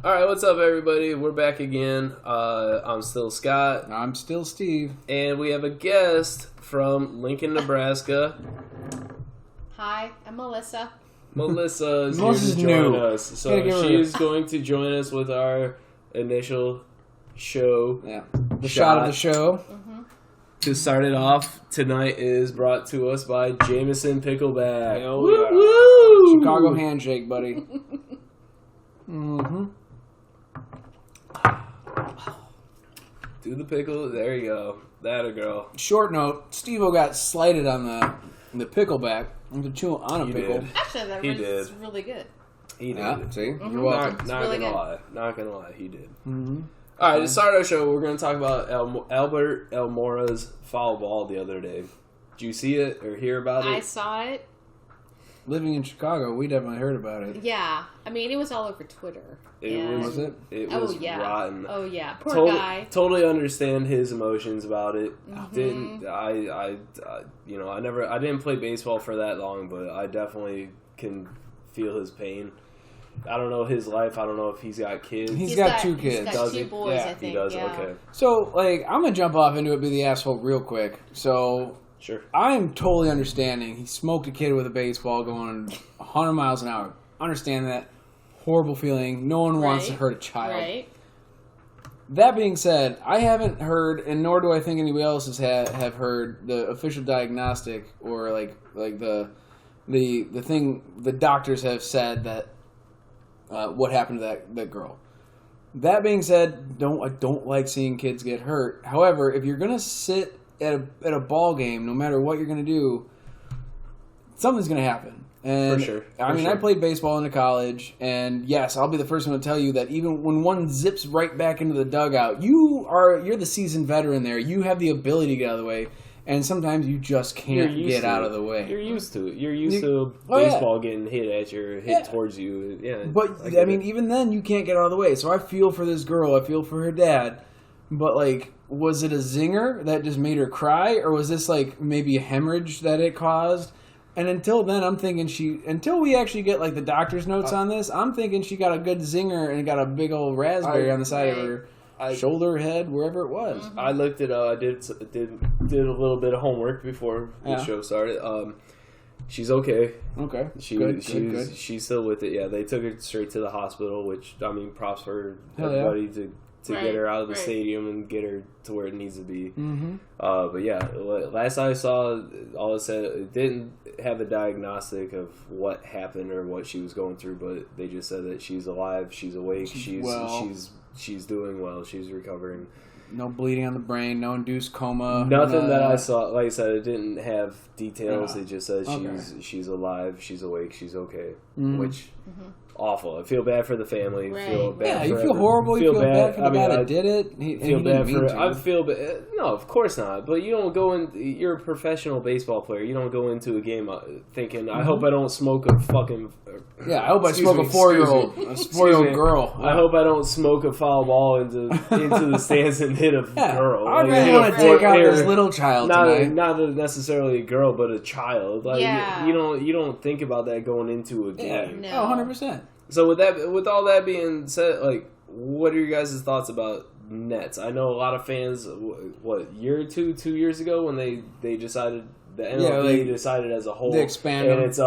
All right, what's up, everybody? We're back again. I'm still Scott. I'm still Steve. And we have a guest from Lincoln, Nebraska. Hi, I'm Melissa. Melissa is here to join us. So she's going to join us with our initial show. Yeah, the shot of the show. Mm-hmm. To start it off, tonight is brought to us by Jameson Pickleback. Hell yeah. Woo! Chicago handshake, buddy. Mm-hmm. Do the pickle. There you go. That a girl. Short note, Steve-O got slighted on the pickleback. To chew on a pickle. Did. Actually, that was really good. He did. Yeah, see? Mm-hmm. You're welcome. Not really gonna good. lie. Not gonna lie. He did. Mm-hmm. All right, to start our show, we're going to talk about Albert Elmora's foul ball the other day. Did you see it or hear about it? I saw it. Living in Chicago, we definitely heard about it. Yeah. I mean, it was all over Twitter. Was it? It was yeah. rotten. Oh, yeah. Poor guy. Totally understand his emotions about it. Mm-hmm. I didn't play baseball for that long, but I definitely can feel his pain. I don't know his life. I don't know if he's got kids. He's got 2 kids. He's got 2 boys, Yeah. I think. He does? Yeah. Okay. So, I'm going to jump off into it, be the asshole real quick. So, Sure. I'm totally understanding. He smoked a kid with a baseball going 100 miles an hour. Understand that. Horrible feeling. No one wants to hurt a child. Right. That being said, I haven't heard, and nor do I think anybody else have heard the official diagnostic or the thing the doctors have said that what happened to that girl. That being said, I don't like seeing kids get hurt. However, if you're gonna sit at a ball game, no matter what you're gonna do, something's gonna happen. And For sure. I played baseball into college, and yes, I'll be the first one to tell you that even when one zips right back into the dugout, you're the seasoned veteran there. You have the ability to get out of the way, and sometimes you just can't get out of the way. You're used to it. You're used to baseball getting hit at you, towards you. Yeah. But even then, you can't get out of the way. So I feel for this girl. I feel for her dad. But was it a zinger that just made her cry, or was this maybe a hemorrhage that it caused? And until then, I'm thinking until we actually get the doctor's notes on this, I'm thinking she got a good zinger and got a big old raspberry on the side of her shoulder, head, wherever it was. Mm-hmm. I looked it up. I did a little bit of homework before the show started. She's okay. Okay. She's still with it. Yeah, they took her straight to the hospital, which props for everybody to get her out of the stadium and get her to where it needs to be. Mm-hmm. But yeah, last I saw, all it said, it didn't have a diagnostic of what happened or what she was going through, but they just said that she's alive, she's awake, she's doing well, she's recovering. No bleeding on the brain, no induced coma. Nothing that I saw. Like I said, it didn't have details. It just said she's alive, she's awake, she's okay. Mm-hmm. Which awful. I feel bad for the family. Right. Feel bad. You feel horrible. You feel bad for the guy that did it. Feel bad for. I feel bad. No, of course not. But you don't go in. You're a professional baseball player. You don't go into a game thinking, "I hope I don't smoke a fucking." Yeah, I hope I smoke a 4-year-old girl. I hope I don't smoke a foul ball into the stands and hit a girl. I really want to take out this little child tonight. Not necessarily a girl, but a child. You don't think about that going into a game. No. 100%. So with all that being said, what are your guys' thoughts about nets? I know a lot of fans. What, year or 2 years ago when they decided. The MLB decided as a whole, they expand and them. it's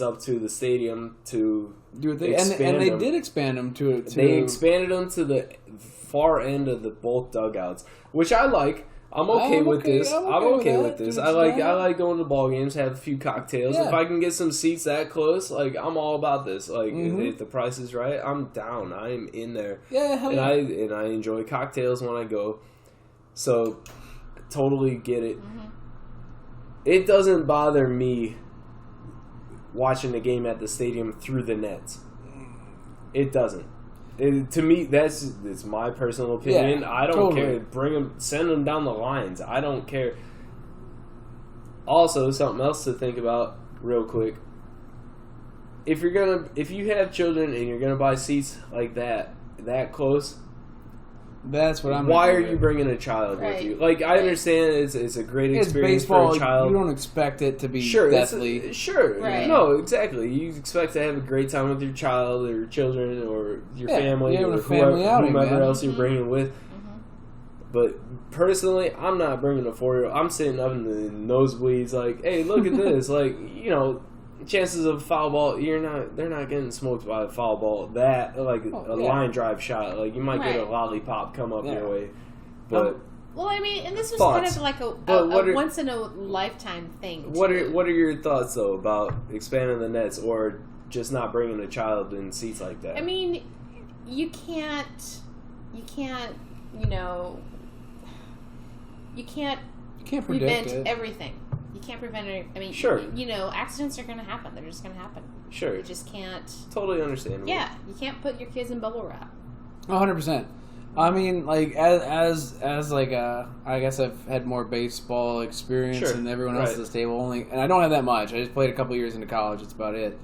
up to the stadium to do it. And they did expand them to. They expanded them to the far end of both dugouts, which I like. I'm okay with this. I'm okay with this. I like going to ball games, have a few cocktails. Yeah. If I can get some seats that close, I'm all about this. If the price is right, I'm down. I'm in there. Yeah, hell yeah. And I enjoy cocktails when I go. So, totally get it. Mm-hmm. It doesn't bother me watching the game at the stadium through the nets. It doesn't. To me, it's my personal opinion. Yeah, I don't care. Send them down the lines. I don't care. Also, something else to think about real quick. If you have children and you're gonna buy seats like that close, That's what I'm. Why are you bringing a child with you? Like, I understand it's a great experience baseball, for a child. You don't expect it to be sure, deathly. Right. No, exactly. You expect to have a great time with your child or children or your family or whoever else you're bringing with. But personally, I'm not bringing a 4-year-old. I'm sitting up in the nosebleeds like, hey, look at this. Like, you know, chances of foul ball, they're not getting smoked by a foul ball. That, like, a line drive shot. Like, you might get a lollipop come up your way. But well, I mean, and this was kind of like a once in a lifetime thing. What are your thoughts though about expanding the nets or just not bringing a child in seats like that? I mean, you can't, you know, you can't prevent everything. You can't prevent it. I mean, you know, accidents are going to happen. They're just going to happen. Sure. You just can't. Totally understandable. Yeah, you can't put your kids in bubble wrap. 100%. I mean, like as like I guess I've had more baseball experience than everyone else at this table. And I don't have that much. I just played a couple years into college. That's about it.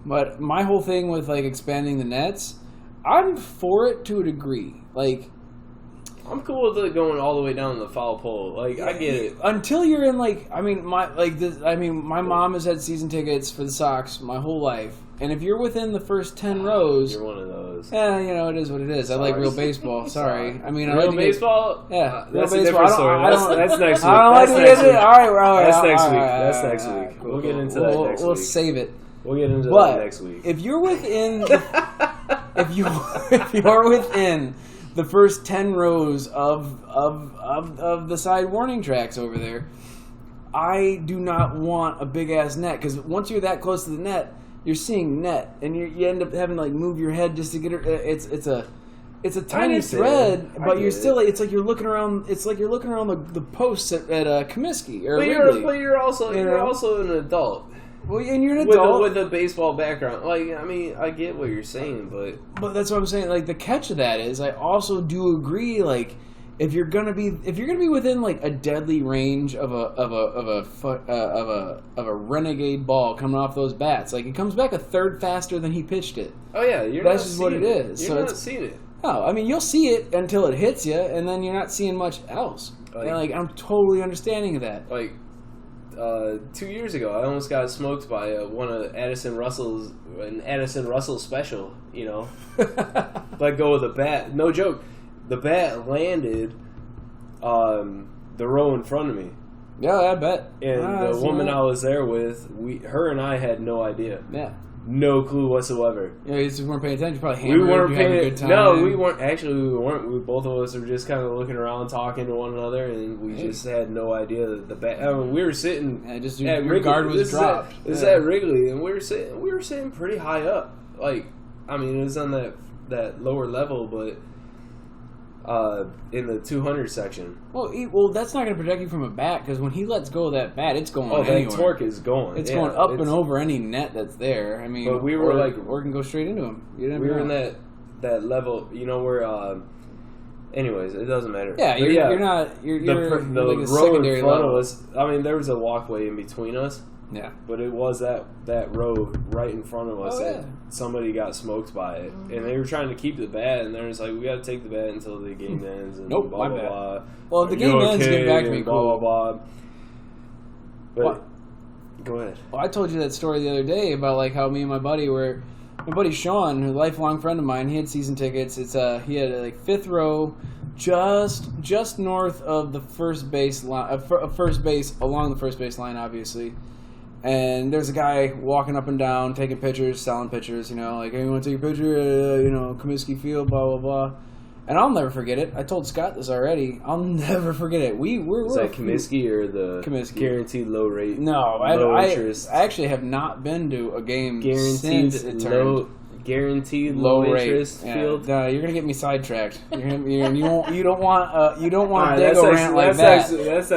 But my whole thing with like expanding the nets, I'm for it to a degree. Like, I'm cool with it going all the way down the foul pole. Like, I get it. Until you're in like, my mom has had season tickets for the Sox my whole life. And if you're within the first 10 rows... You're one of those. Yeah, you know, it is what it is. Sorry. I like real baseball. Sorry. I mean, real baseball? Yeah. That's a different story. That's next week. I don't like to get it. All right. That's next week. That's next week. We'll get into that next week. We'll save it. We'll get into that next week. If you're within... if you're within the first 10 rows of the side warning tracks over there, I do not want a big-ass net. Because once you're that close to the net... You're seeing net, and you end up having to like move your head just to get it. It's a tiny thread, but you're still. It's like you're looking around. It's like you're looking around the posts at Comiskey or Wrigley. But you're also an adult. Well, and you're an adult with a baseball background. Like, I mean, I get what you're saying, but that's what I'm saying. Like, the catch of that is, I also do agree. Like, if you're gonna be within like a deadly range of a renegade ball coming off those bats, like it comes back a third faster than he pitched it. Oh yeah, that's just what it is. You're not seeing it. No, I mean you'll see it until it hits you, and then you're not seeing much else. Like I'm totally understanding of that. Like 2 years ago, I almost got smoked by one of Addison Russell special. You know, let go of the bat. No joke. The bat landed the row in front of me. Yeah, I bet. And the woman I was there with, her and I had no idea. Yeah. No clue whatsoever. Yeah, you just weren't paying attention. Probably hammered. We weren't paying a good time. No, we weren't. Actually, we weren't. Both of us were just kind of looking around, talking to one another, and we just had no idea that the bat. I mean, we were sitting. Yeah, just your guard was dropped. This is at Wrigley, and we were sitting pretty high up. Like, I mean, it was on that lower level, but. In the 200 section. Well, that's not going to protect you from a bat because when he lets go of that bat, it's going anywhere. That torque is going. It's going up and over any net that's there. I mean, but we were or can go straight into him. We were in that level, you know, where. Anyways, it doesn't matter. Yeah, you're not. You're the like a row secondary in front level. of us. I mean, there was a walkway in between us. Yeah, but it was that row right in front of us that somebody got smoked by it, and they were trying to keep the bat, and they're just like, we got to take the bat until the game ends, and nope, blah blah blah. Well, if the game ends, get back to me, blah blah blah. But go ahead. Well, I told you that story the other day about like how me and my buddy Sean, a lifelong friend of mine, he had season tickets. He had like fifth row, just north of the first base line, first base along the first base line, obviously. And there's a guy walking up and down, taking pictures, selling pictures, you know, like, hey, you want to take a picture at, Comiskey Field, blah, blah, blah. And I'll never forget it. I told Scott this already. I'll never forget it. Is that Comiskey or the Comiskey. Guaranteed low rate? No, I actually have not been to a game since it turned. Guaranteed low interest field. No, you're gonna get me sidetracked. You don't want a Dago rant like that. That's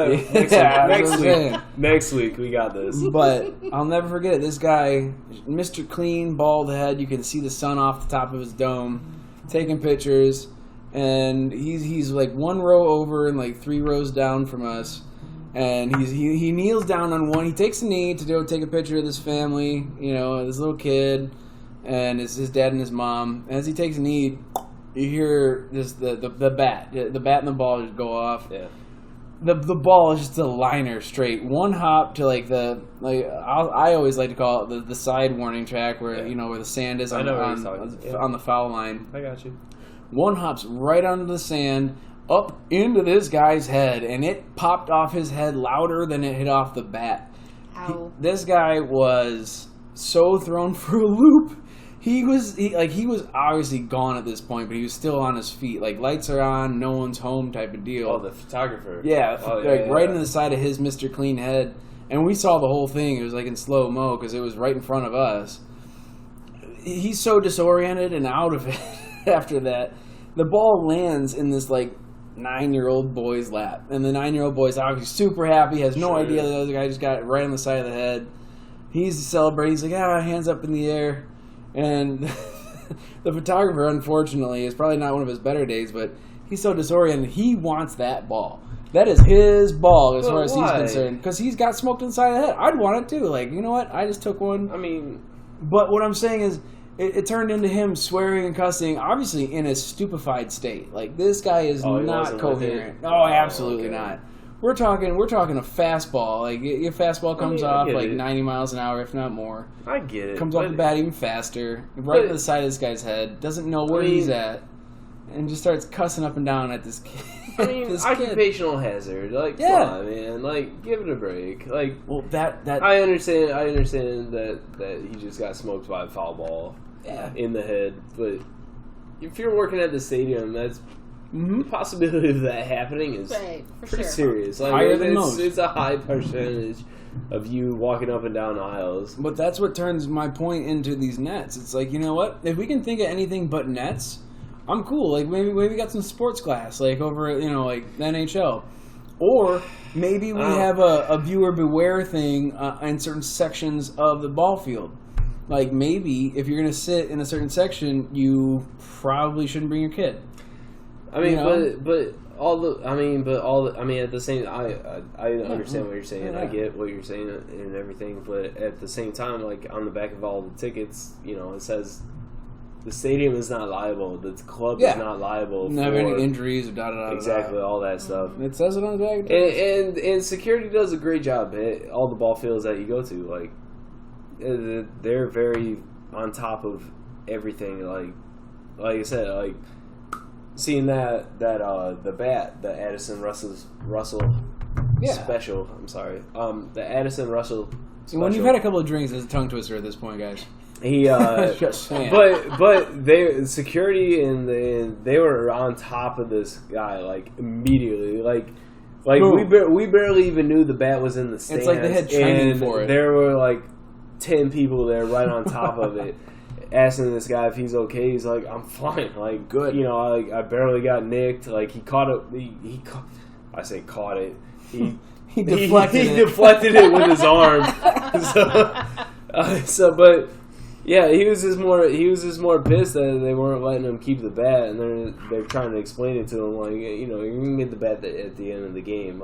next week we got this. But I'll never forget it. This guy, Mr. Clean, bald head. You can see the sun off the top of his dome, taking pictures, and he's like one row over and like 3 rows down from us. And he kneels down on one. He takes a knee to go take a picture of this family. You know, this little kid. And it's his dad and his mom. As he takes a knee, you hear this the bat and the ball just go off. Yeah. The ball is just a liner straight. One hop to I always like to call it the side warning track where where the sand is on the foul line. I got you. One hops right onto the sand, up into this guy's head, and it popped off his head louder than it hit off the bat. Ow. This guy was so thrown for a loop. He was obviously gone at this point, but he was still on his feet. Like, lights are on, no one's home type of deal. Oh, the photographer. Yeah, right into the side of his Mr. Clean head. And we saw the whole thing. It was like in slow-mo because it was right in front of us. He's so disoriented and out of it after that. The ball lands in this, 9-year-old boy's lap. And the 9-year-old boy's obviously super happy, has no idea the other guy just got it right on the side of the head. He's celebrating. He's like, hands up in the air. And the photographer, unfortunately, is probably not one of his better days, but he's so disoriented. He wants that ball. That is his ball as far as he's concerned. Because he's got smoked inside the head. I'd want it too. You know what? I just took one. I mean... But what I'm saying is, it turned into him swearing and cussing, obviously in a stupefied state. This guy is not coherent. Oh, absolutely not. We're talking a fastball. Your fastball comes off 90 miles an hour, if not more. I get it. Comes off the bat even faster, right to the side of this guy's head. Doesn't know where he's at, and just starts cussing up and down at this kid. I mean, occupational hazard. Come on, man. Give it a break. That I understand that he just got smoked by a foul ball in the head, but if you're working at the stadium, that's. Mm-hmm. The possibility of that happening is pretty serious. Higher than most. It's a high percentage of you walking up and down aisles. But that's what turns my point into these nets. It's you know what? If we can think of anything but nets, I'm cool. Maybe we got some sports class, over at, the NHL. Or maybe we have a viewer beware thing in certain sections of the ball field. Maybe if you're going to sit in a certain section, you probably shouldn't bring your kid. I mean, at the same, I understand what you're saying. I get what you're saying and everything, but at the same time, on the back of all the tickets, it says the stadium is not liable, the club is not liable. Not have any injuries or exactly all that stuff. It says it on the back. And security does a great job at all the ball fields that you go to. They're very on top of everything. Like I said, seeing the bat, the Addison Russell special. I'm sorry, the Addison Russell special. When you've had a couple of drinks, it's a tongue twister at this point, guys. He, just saying. But they security and they were on top of this guy immediately. We barely even knew the bat was in the stands. It's they had training for it. There were 10 people there right on top of it. Asking this guy if he's okay. He's like, I'm fine. Good. I barely got nicked. He caught it. I say caught it. He deflected it with his arm. But yeah, he was just more pissed that they weren't letting him keep the bat, and they're trying to explain it to him you're gonna get the bat at the end of the game.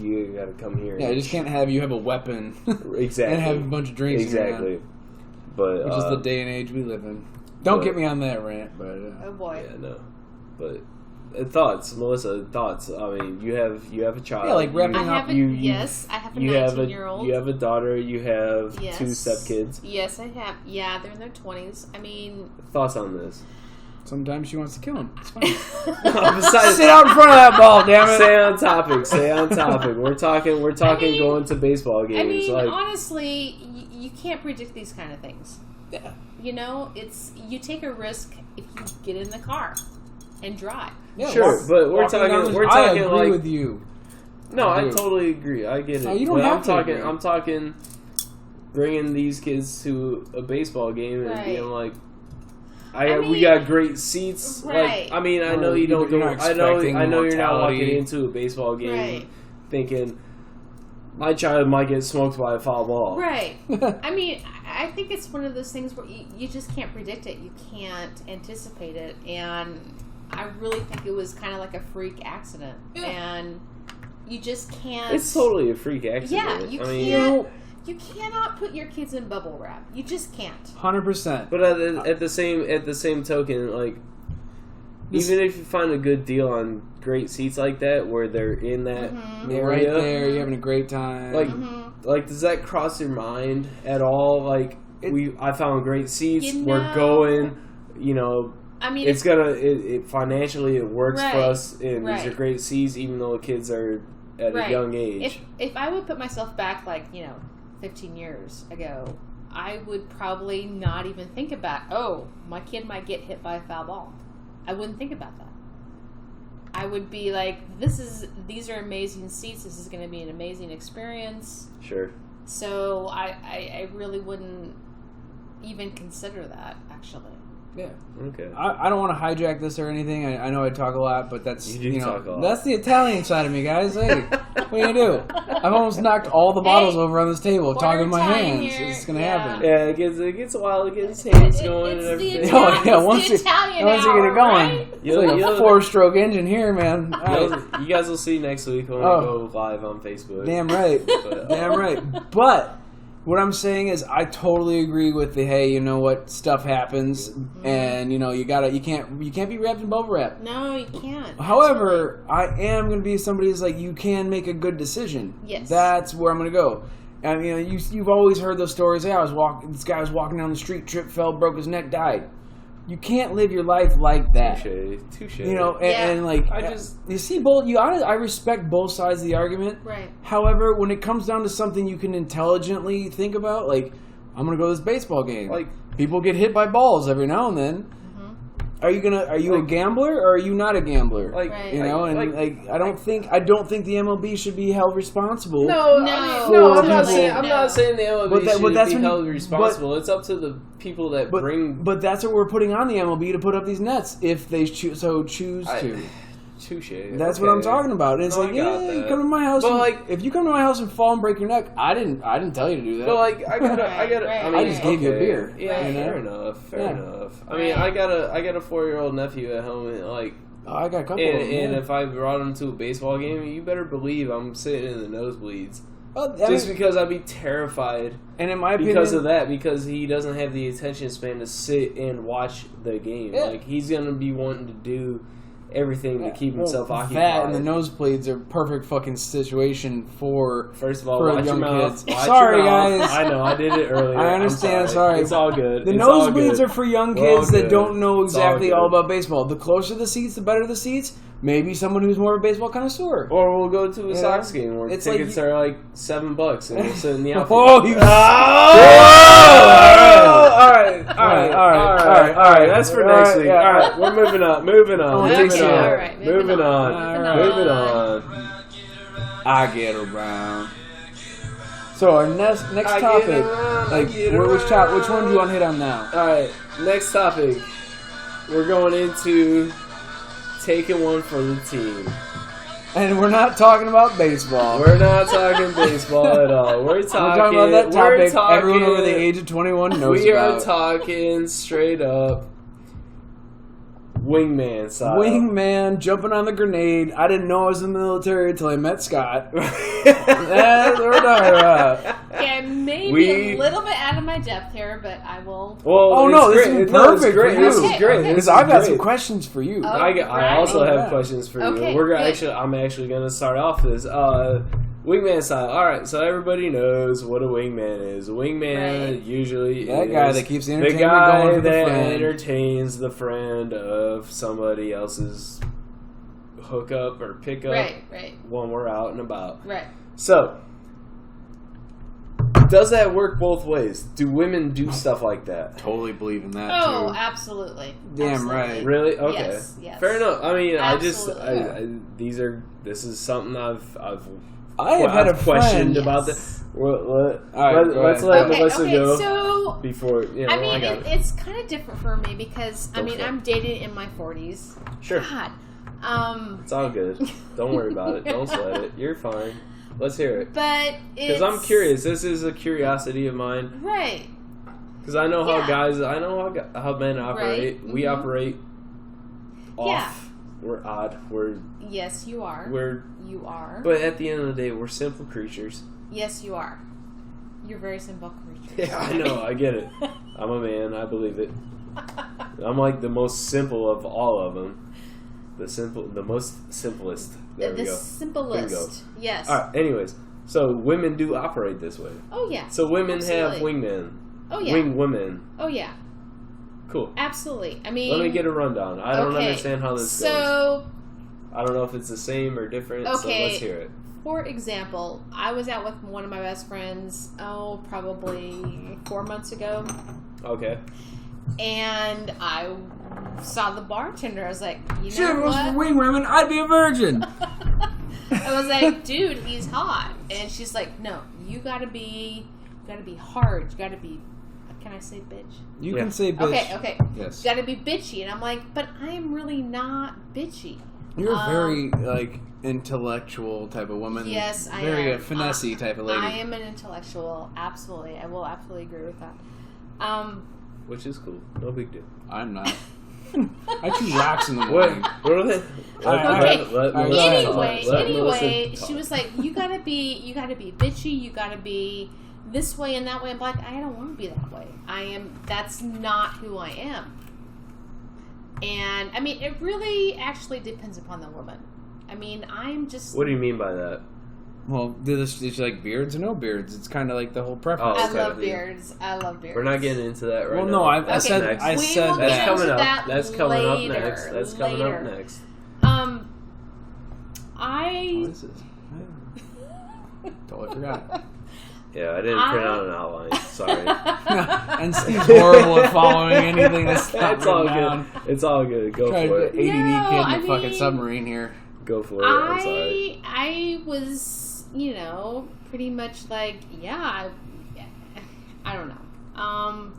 You got to come here. Yeah, you just can't have a weapon. Exactly. And have a bunch of drinks. Exactly. But, which is the day and age we live in. Don't get me on that rant, but oh boy. Yeah, no. But thoughts, Melissa. Thoughts. I mean, you have a child. Yeah, wrapping up. Yes, I have a 19-year-old. You have a daughter. You have 2 stepkids. Yes, I have. Yeah, they're in their 20s. I mean, thoughts on this? Sometimes she wants to kill him. It's fine. Sit out in front of that ball, damn it. Stay on topic. We're talking going to baseball games. I mean, honestly, you can't predict these kind of things. Yeah. You take a risk if you get in the car and drive. Yeah, sure, but we're talking. I agree with you. No, I totally agree. I get it. No, you don't have to agree. I'm talking bringing these kids to a baseball game and being we got great seats. Right. I know you don't go. I know you're not walking into a baseball game thinking my child might get smoked by a foul ball. Right. I mean, I think it's one of those things where you just can't predict it. You can't anticipate it, and I really think it was kind of like a freak accident, and you just can't. It's totally a freak accident. Yeah, you cannot put your kids in bubble wrap. You just can't. 100%. But at the same token, Even if you find a good deal on great seats like that, where they're in that area, right there, you're having a great time. Like, does that cross your mind at all? Like, I found great seats. We're going. You know, I mean, it's it financially it works for us, and these are great seats, even though the kids are at a young age. If I would put myself back, 15 years ago, I would probably not even think about, my kid might get hit by a foul ball. I wouldn't think about that. I would be like, these are amazing seats. This is going to be an amazing experience. Sure. So I really wouldn't even consider that, actually. Yeah. Okay. I don't want to hijack this or anything. I know I talk a lot, but that's talk a lot. That's the Italian side of me, guys. Hey, what do you do? I've almost knocked all the bottles over on this table talking with my hands. Here. It's gonna happen. Yeah, it gets a while to get his hands going and everything. Once you get it going, it's like a 4-stroke engine here, man. You guys will see next week when we go live on Facebook. Damn right. Damn right. But what I'm saying is, I totally agree with the hey, you know what, stuff happens, and you can't be wrapped in bubble wrap. No, you can't. However, I am going to be somebody who's like, you can make a good decision. Yes, that's where I'm going to go. And you've always heard those stories. Hey, this guy was walking down the street, tripped, fell, broke his neck, died. You can't live your life like that. Touche. And you see both. I respect both sides of the argument. Right. However, when it comes down to something you can intelligently think about, like I'm gonna go to this baseball game. Like people get hit by balls every now and then. Are you a gambler or are you not a gambler? I don't think the MLB should be held responsible. No, I'm not saying the MLB should be held responsible. It's up to the people that bring. But that's what we're putting on the MLB to put up these nets if they choose to. Touche. That's what I'm talking about. It's you come to my house. But if you come to my house and fall and break your neck, I didn't tell you to do that. But I just gave you a beer. Yeah, fair enough. I mean, I got a 4-year-old nephew at home, and I got a couple. And if I brought him to a baseball game, you better believe I'm sitting in the nosebleeds. Because I'd be terrified. And in my opinion, because he doesn't have the attention span to sit and watch the game. Yeah. He's gonna be wanting to do everything to keep himself occupied. That and the nosebleeds are perfect fucking situation for. First of all, watch young your mouth. Kids. Sorry, guys. I know I did it earlier. I understand. Sorry. It's all good. The nosebleeds are for young kids that don't know exactly all about baseball. The closer the seats, the better the seats. Maybe someone who's more of a baseball connoisseur. Or we'll go to a Sox game where tickets are like $7 and we'll sit in the outfield. All right. That's for next week. All right, we're moving on. Moving on. I get around. So our next topic, which one do you want to hit on now? All right, next topic. We're going into taking one for the team. And we're not talking about baseball. We're not talking baseball at all. We're talking about that topic everyone over the age of 21 knows about. We are talking straight up wingman style. Wingman, jumping on the grenade. I didn't know I was in the military until I met Scott. That's what we're talking about. Yeah, maybe a little bit out of my depth here, but I will. Well, this is perfect for you. This is great. Because I've got some questions for you. I also have questions for you. I'm actually going to start off this. Wingman style. All right, so everybody knows what a wingman is. A wingman usually that guy that keeps the entertainment guy going that entertains the friend of somebody else's hookup or pickup when we're out and about. Right. So, does that work both ways? Do women do stuff like that? Totally believe in that, too. Oh, absolutely. Damn right. Really? Okay. Yes. Fair enough. I mean, this is something I have had a questioned about this. Let's let Melissa go. So, before it's kind of different for me because I'm dating in my 40s. Sure. God. It's all good. Don't worry about it. Don't sweat it. You're fine. Let's hear it. But because I'm curious. This is a curiosity of mine. Right. Because I know how how men operate. Right. We operate off. Yeah. We're odd. Yes, you are. You are. But at the end of the day, we're simple creatures. Yes, you are. You're very simple creatures. Yeah, I know. I get it. I'm a man. I believe it. I'm like the most simple of all of them. The most simplest. There we go. The simplest. Bingo. Yes. All right. Anyways, so women do operate this way. Oh yeah. So women have wingmen. Oh yeah. Wing women. Oh yeah. Cool. Absolutely. I mean, let me get a rundown. I don't understand how this goes. I don't know if it's the same or different. Okay. So let's hear it. For example, I was out with one of my best friends. Probably 4 months ago. Okay. And I saw the bartender. I was like, you know what? If it was for wing women, I'd be a virgin. I was like, dude, he's hot. And she's like, no, you gotta be hard. You gotta be, can I say bitch? You can say bitch. Okay. Yes. You gotta be bitchy. And I'm like, but I'm really not bitchy. You're a very, intellectual type of woman. Yes, I am. Very finessey type of lady. I am an intellectual. Absolutely. I will absolutely agree with that. Which is cool. No big deal. I'm not. I chew rocks in the morning. What are they? Anyway, she was like, you gotta be bitchy, you gotta be this way and that way. I'm like, I don't want to be that way. That's not who I am. And, I mean, it really actually depends upon the woman. I mean, I'm just... What do you mean by that? Well, is she like beards or no beards? It's kind of like the whole preference. I love beards. We're not getting into that right now. Well, no, I said that's coming up. That's coming up next. That's coming up next. What is this? Totally forgot. Yeah, I didn't print out an outline. Sorry. And Steve's horrible at following anything that's not It's all down. good. It's all good. Go for it. ADD kid in the fucking submarine here. Go for it. I'm sorry. I was, pretty much like, I don't know.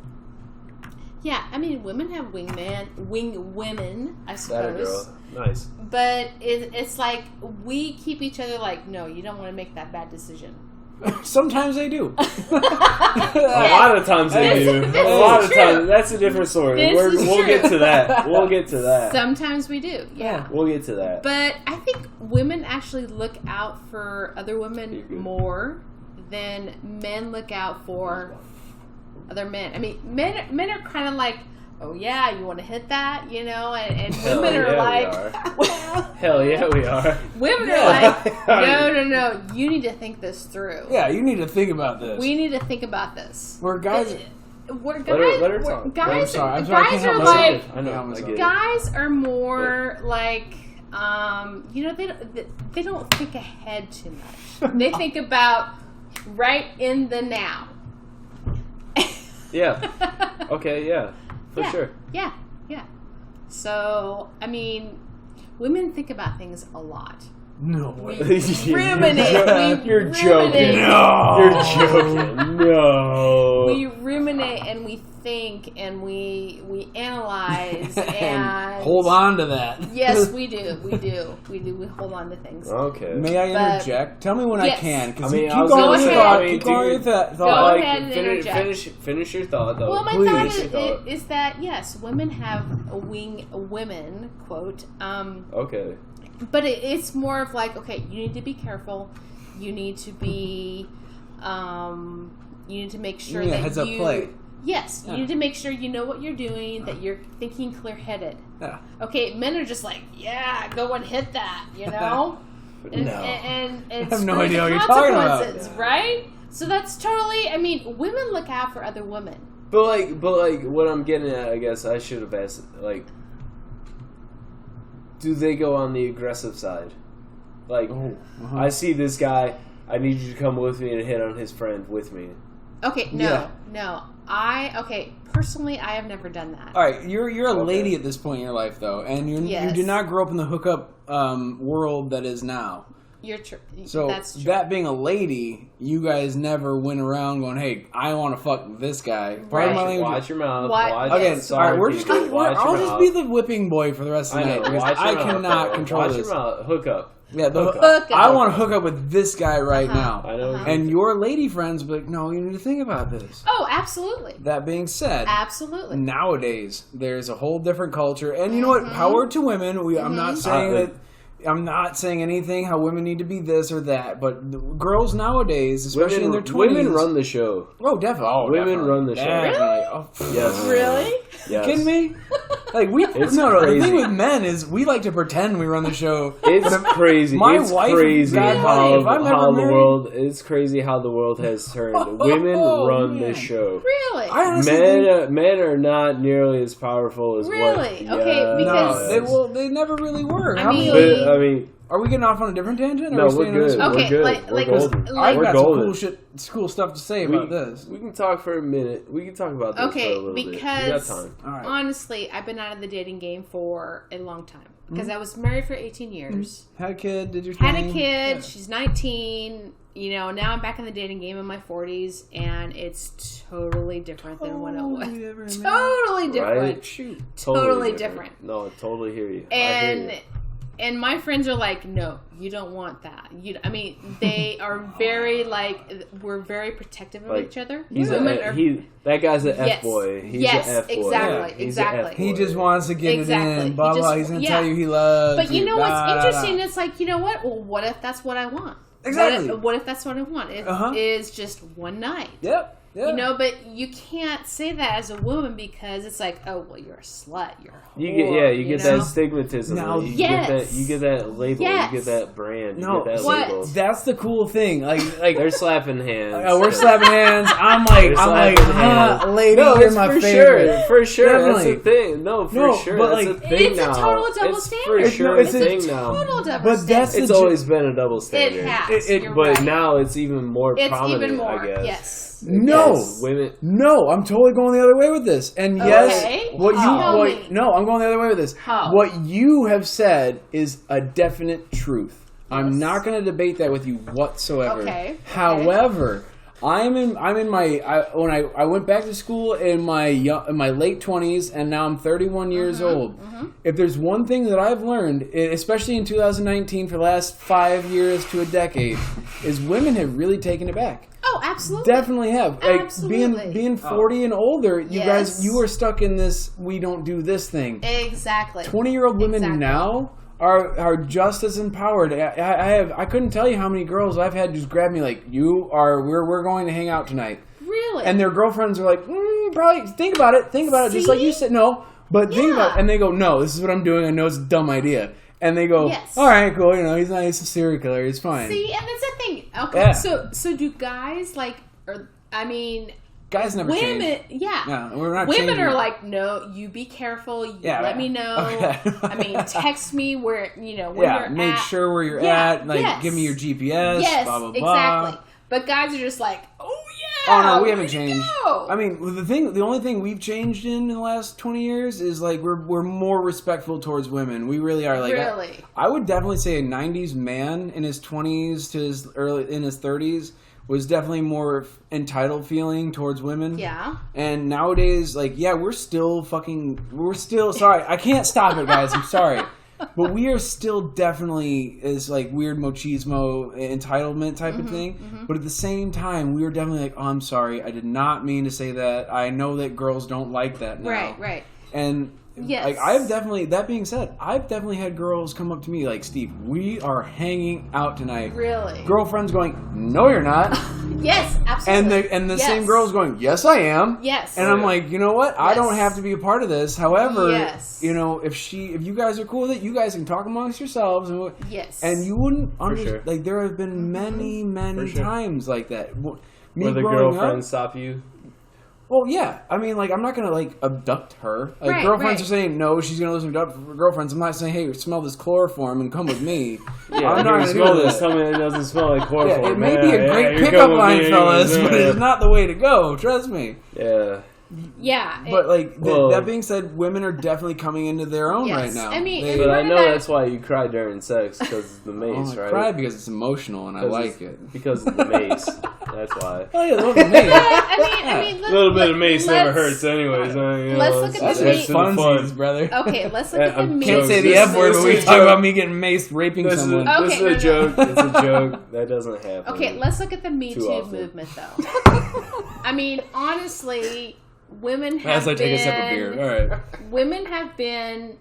Yeah, I mean, women have wing women, I suppose. That a girl. Nice. But it's like, we keep each other like, no, you don't want to make that bad decision. Sometimes they do. A lot of times they do. A lot of times. That's a different story. We'll get to that. We'll get to that. Sometimes we do. Yeah. We'll get to that. But I think women actually look out for other women more than men look out for other men. I mean, men are kind of like, oh yeah, you want to hit that, and women are like, hell yeah, we are. Women are like, no, you need to think this through. Yeah, you need to think about this. We need to think about this. We're guys. Let her talk. Guys are like, guys are more like, they don't think ahead too much. They think about right in the now. Yeah. Okay. Yeah. For sure. Yeah. So, I mean, women think about things a lot. No way. Ruminate. You're joking. No. You're joking. No. We ruminate and we think and we analyze and hold on to that. Yes, we do. We hold on to things. Okay. May I interject? Tell me when I can. I mean, keep going with that thought. Go ahead and interject. Finish your thought, though. Well, my thought is that, yes, women have women, quote. Okay. But it's more of like, okay, you need to be careful. You need to be, you need to make sure that heads up play. Yes, you need to make sure you know what you're doing, that you're thinking clear-headed. Yeah. Okay, men are just like, yeah, go and hit that, No. And I have no idea what you're talking about. Right? So that's totally, I mean, women look out for other women. But like, what I'm getting at, I guess I should have asked, like, do they go on the aggressive side? Like, I see this guy, I need you to come with me and hit on his friend with me. Okay, no. Personally, I have never done that. All right, you're a lady at this point in your life, though, and you did not grow up in the hookup world that is now. You're true. So that's true. That being a lady, you guys never went around going, "Hey, I want to fuck this guy." Right. Watch your mouth. Again, all right, we're just gonna. I'll just be the whipping boy for the rest of the night because I cannot control this. Watch your mouth. Hook up. Yeah, I want to hook up with this guy right now. I know. And your lady friends be like, no, you need to think about this. Oh, absolutely. That being said, absolutely. Nowadays, there's a whole different culture. And you know what? Power to women. I'm not saying that. I'm not saying anything how women need to be this or that, but girls nowadays, especially in their 20s... Women run the show. Oh, definitely. Women run the show. Really? Oh, yes. Really? Yes. You kidding me? Like the thing with men is we like to pretend we run the show. It's crazy. It's crazy how the world. It's crazy how the world has turned. Women run this show. Really? Men are not nearly as powerful as really. Okay, because they never really were. I mean. Are we getting off on a different tangent? No, we're good. Okay, we're good. We're golden. I've got some cool stuff to say about this. We can talk for a minute. We can talk about this for a little bit. Because we got time. Right. Honestly, I've been out of the dating game for a long time. Because I was married for 18 years. Had a kid, did your thing. Had a kid, yeah. She's 19. You know, now I'm back in the dating game in my 40s, and it's totally different than when it was. Totally different. Right? Shoot. Totally different. No, I totally hear you. And my friends are like, no, you don't want that. They are very we're very protective of each other. That guy's an F-boy. He's an F-boy. Exactly, exactly. He just wants to get it in. Blah, blah. He's going to tell you he loves But you know what's interesting? It's like, you know what? Well, what if that's what I want? Exactly. What if that's what I want? It is just one night. Yep. Yeah. You know, but you can't say that as a woman because it's like, oh, well, you're a slut, you're a whore. You get that stigmatism. Now, you get that label. You get that brand. You get that label. That's the cool thing. Like they're slapping hands. We're slapping hands. I'm like, lady, you're my favorite. For sure. Definitely. That's the thing. No, for sure. But that's a thing now. It's a total double standard. For sure, it's a thing now. Total double standard. It's always been a double standard. It has. But now it's even more prominent. It's even more. I guess. Yes. Women. No, I'm totally going the other way with this. And yes, I'm going the other way with this. How? What you have said is a definite truth. Yes. I'm not going to debate that with you whatsoever. Okay. However, I went back to school in my late 20s, and now I'm 31 years old. Mm-hmm. If there's one thing that I've learned, especially in 2019 for the last 5 years to a decade, is women have really taken it back. Oh, absolutely. Definitely have. Absolutely. Being 40 and older, you guys, you are stuck in this, we don't do this thing. Exactly. 20-year-old women now are just as empowered. I couldn't tell you how many girls I've had just grab me like, we're going to hang out tonight. Really? And their girlfriends are like, probably think about it, just like you said, no, but think about it. And they go, no, this is what I'm doing, I know it's a dumb idea. And they go, all right, cool, he's not, he's a serial killer, he's fine. See, and that's the thing. Okay, so do guys guys never change. Yeah. No, we're not Women changing. are like, no, you be careful. You let me know. Okay. Text me where you're at. Make sure where you're at. Give me your GPS. Yes, blah, blah, blah. Exactly. But guys are just like, oh yeah. Oh no, we haven't changed. I mean, the only thing we've changed in the last 20 years is like we're more respectful towards women. We really are. Like, really? I would definitely say a 90s man in his 20s to his 30s was definitely more entitled feeling towards women. Yeah. And nowadays, we're still sorry. I can't stop it, guys. I'm sorry. But we are still definitely this weird machismo entitlement type of thing. Mm-hmm. But at the same time, we are definitely like, oh, I'm sorry. I did not mean to say that. I know that girls don't like that now. Right. And I've definitely, that being said, I've definitely had girls come up to me like, Steve, we are hanging out tonight. Really? Girlfriends going, no, you're not. Yes, absolutely. And the same girls going, yes, I am. Yes. And I'm like, you know what? Yes. I don't have to be a part of this. However, yes. If you guys are cool with it, you guys can talk amongst yourselves. Yes. And you wouldn't understand. Sure. There have been many times like that. Where the girlfriends stop you? Well, yeah. I mean, I'm not going to, abduct her. Girlfriends are saying, no, she's going to listen to abduct girlfriends. I'm not saying, hey, smell this chloroform and come with me. Yeah, I'm not going to smell this. Tell me it doesn't smell like chloroform. Yeah, it may be a great pickup line, fellas, but it's not the way to go. Trust me. Yeah. Yeah. But, that being said, women are definitely coming into their own right now. I mean, but I know that's why you cry during sex, because it's the mace, right? I cry because it's emotional and I like it. Because of the mace. That's why. Oh, yeah, look at mace. I mean, a little bit of mace never hurts anyways. Let's look at the mace. Funsies, brother. Okay, let's look at the mace. Can't say the F word when we talk about me getting maced raping someone. This is a joke. It's a joke. That doesn't happen. Okay, let's look at the Me Too movement, though. I mean, honestly... Women have been... As I take a sip of beer. All right. Women have been,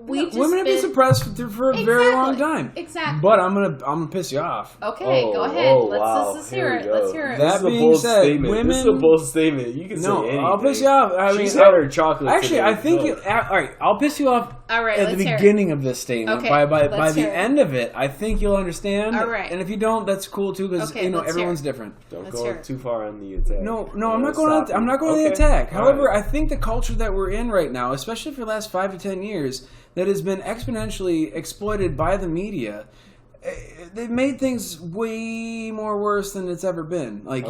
women have been suppressed for a very long time. Exactly. But I'm gonna piss you off. Okay, go ahead. Let's hear it. Let's hear it. That being said, women. This is a bold statement. You can say anything. I'll piss you off. I mean, she's had her chocolate. Actually, I think. All right, I'll piss you off. All right, at the beginning of this statement. Okay, by the end of it, I think you'll understand. All right. And if you don't, that's cool too, because everyone's different. Don't go too far on the attack. No, I'm not going on. I'm not going to the attack. However, I think the culture that we're in right now, especially for the last 5 to 10 years, that has been exponentially exploited by the media. They've made things way more worse than it's ever been. Like,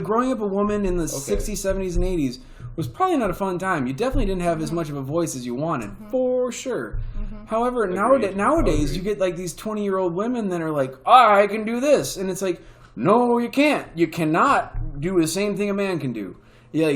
growing up a woman in the 60s, 70s, and 80s was probably not a fun time. You definitely didn't have as much of a voice as you wanted, for sure. However, nowadays you get like these 20-year-old women that are like, I can do this. And it's like, no, you can't. You cannot do the same thing a man can do. Yeah,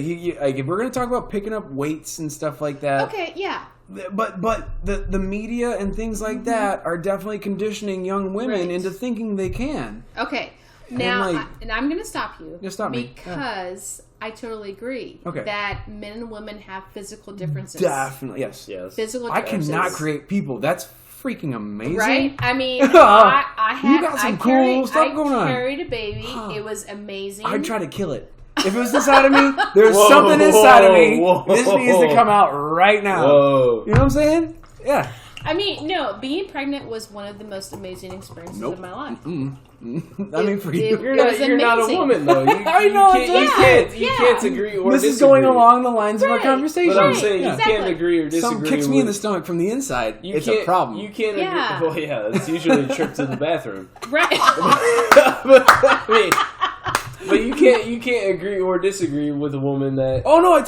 like if we're going to talk about picking up weights and stuff like that. Okay, yeah. But the media and things like that are definitely conditioning young women into thinking they can. Okay. Now, and I'm going to stop you. Just stop me. Because I totally agree that men and women have physical differences. Definitely, yes. Physical differences. I cannot create people. That's freaking amazing. Right? I mean, you got some cool stuff going on. I carried a baby. It was amazing. I'd try to kill it. If it was inside of me, there's something inside of me. This needs to come out right now. Whoa. You know what I'm saying? Yeah. I mean, no, being pregnant was one of the most amazing experiences of my life. I mean, for you, you're not a woman, though. You can't agree or disagree. This is going along the lines of our conversation. But I'm saying you can't agree or disagrey. Something kicks me in the stomach from the inside. It's a problem. You can't agree. Well, it's usually a trip to the bathroom. Right. But you can't agree or disagree with a woman that. Oh no, I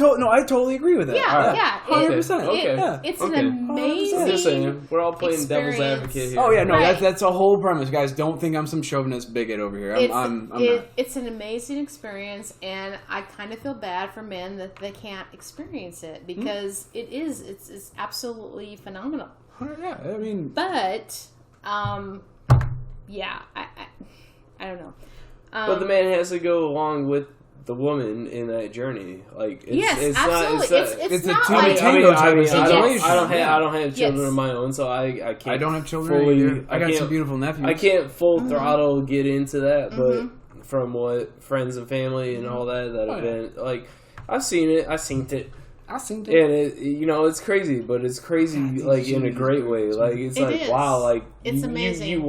totally agree with that. Yeah, 100%. Okay, it's an amazing. Just saying, we're all playing devil's advocate here. Oh yeah, no, that's a whole premise, guys. Don't think I'm some chauvinist bigot over here. I'm not. It's an amazing experience, and I kind of feel bad for men that they can't experience it because it's absolutely phenomenal. Yeah, I mean, but I don't know. But the man has to go along with the woman in that journey. Like, it's absolutely. Not, it's a not two tango type of situation. I don't have children of my own, so I can't. I don't have children either. I got some beautiful nephews. I can't full throttle get into that, but from what friends and family and all that have been like, I've seen it. And it's crazy, but it's crazy like in a great way. Like it's wow, like it's amazing.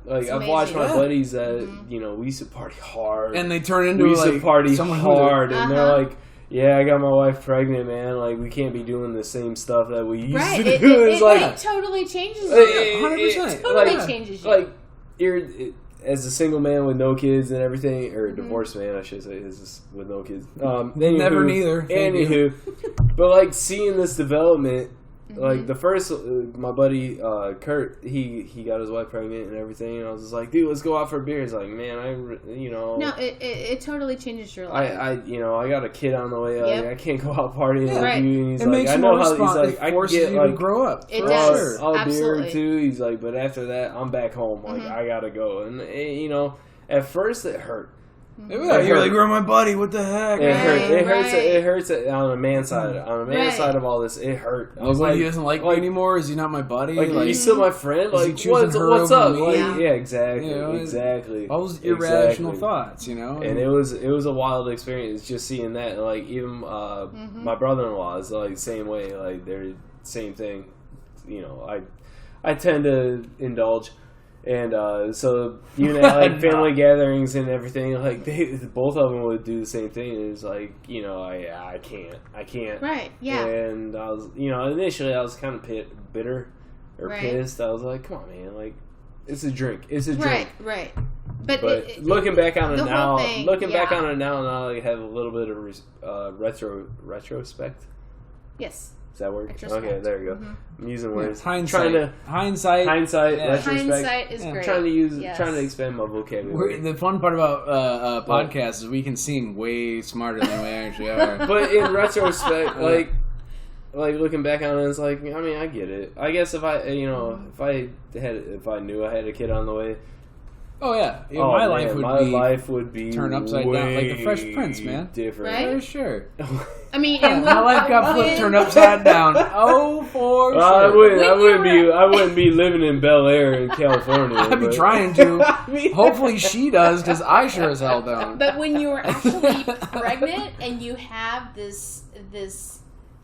I've watched my buddies that we used to party hard, and they turn into party hard, and they're like, "Yeah, I got my wife pregnant, man. Like we can't be doing the same stuff that we used to do." It totally changes you. 100%. Totally changes you. Like you're. As a single man with no kids and everything, or a divorced man, I should say, with no kids. Never neither. Anywho, but like seeing this development, like the first, my buddy Kurt, he got his wife pregnant and everything, and I was just like, dude, let's go out for a beer. He's like, man, No, it totally changes your life. I got a kid on the way. Like, I can't go out partying with you. And he's it makes I know how. He's like, I forces get you to grow up. It does. I'll beer or two. He's like, but after that, I'm back home. Like I gotta go. And at first it hurt. You're like, where's my buddy? What the heck? It hurts on a man's side. On a man's side of all this, it hurt. I was like, he doesn't like me anymore? Is he not my buddy? Like he's still my friend? Like, what's up? Like, exactly. Exactly. All those irrational thoughts, And it was a wild experience just seeing that. And, like, even my brother-in-law is like the same way. Like, they're same thing. I tend to indulge. And so even at like family gatherings and everything, like both of them would do the same thing. It was like, I can't. Right. Yeah. And I was, initially I was kind of bitter or pissed. I was like, come on, man, like it's a drink. It's a drink. Right. But looking back on it now, I have a little bit of retrospect. Yes. Does that work? Okay, there you go. I'm using words. Hindsight. Hindsight. Retrospect. Hindsight is great. Trying to expand my vocabulary. The fun part about podcasts is we can seem way smarter than we actually are. But in retrospect, like looking back on it, it's like, I mean, I get it. I guess if I knew I had a kid on the way, Oh yeah, my life would be turned upside down, like the Fresh Prince, man. Different, right? For sure. I mean, and my life got turned upside down. Oh, for sure. I wouldn't be living in Bel Air in California. I'd be trying to. Hopefully, she does, because I sure as hell don't. But when you are actually pregnant and you have this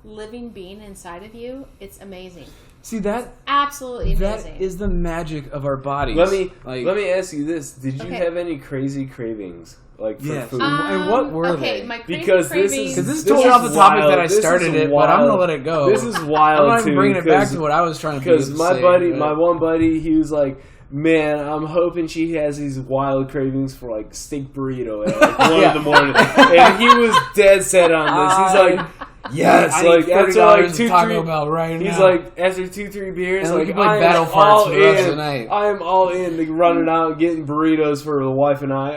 living being inside of you, it's amazing. See that? Absolutely amazing. That is the magic of our bodies. Let me ask you this: did you have any crazy cravings, like for food? And what were they? My because this is totally off the topic that I started it, but I'm gonna let it go. This is wild. I'm not even bringing it back to what I was trying to. Because my one buddy, he was like, "Man, I'm hoping she has these wild cravings for like steak burrito at like 1 in the morning," and he was dead set on this. He's like. Yes, like after like 2-3 Taco Bell right he's now. like after 2-3 beers, and like I'm battle farts for the rest of the night. I am all in, like, running out and getting burritos for the wife and I.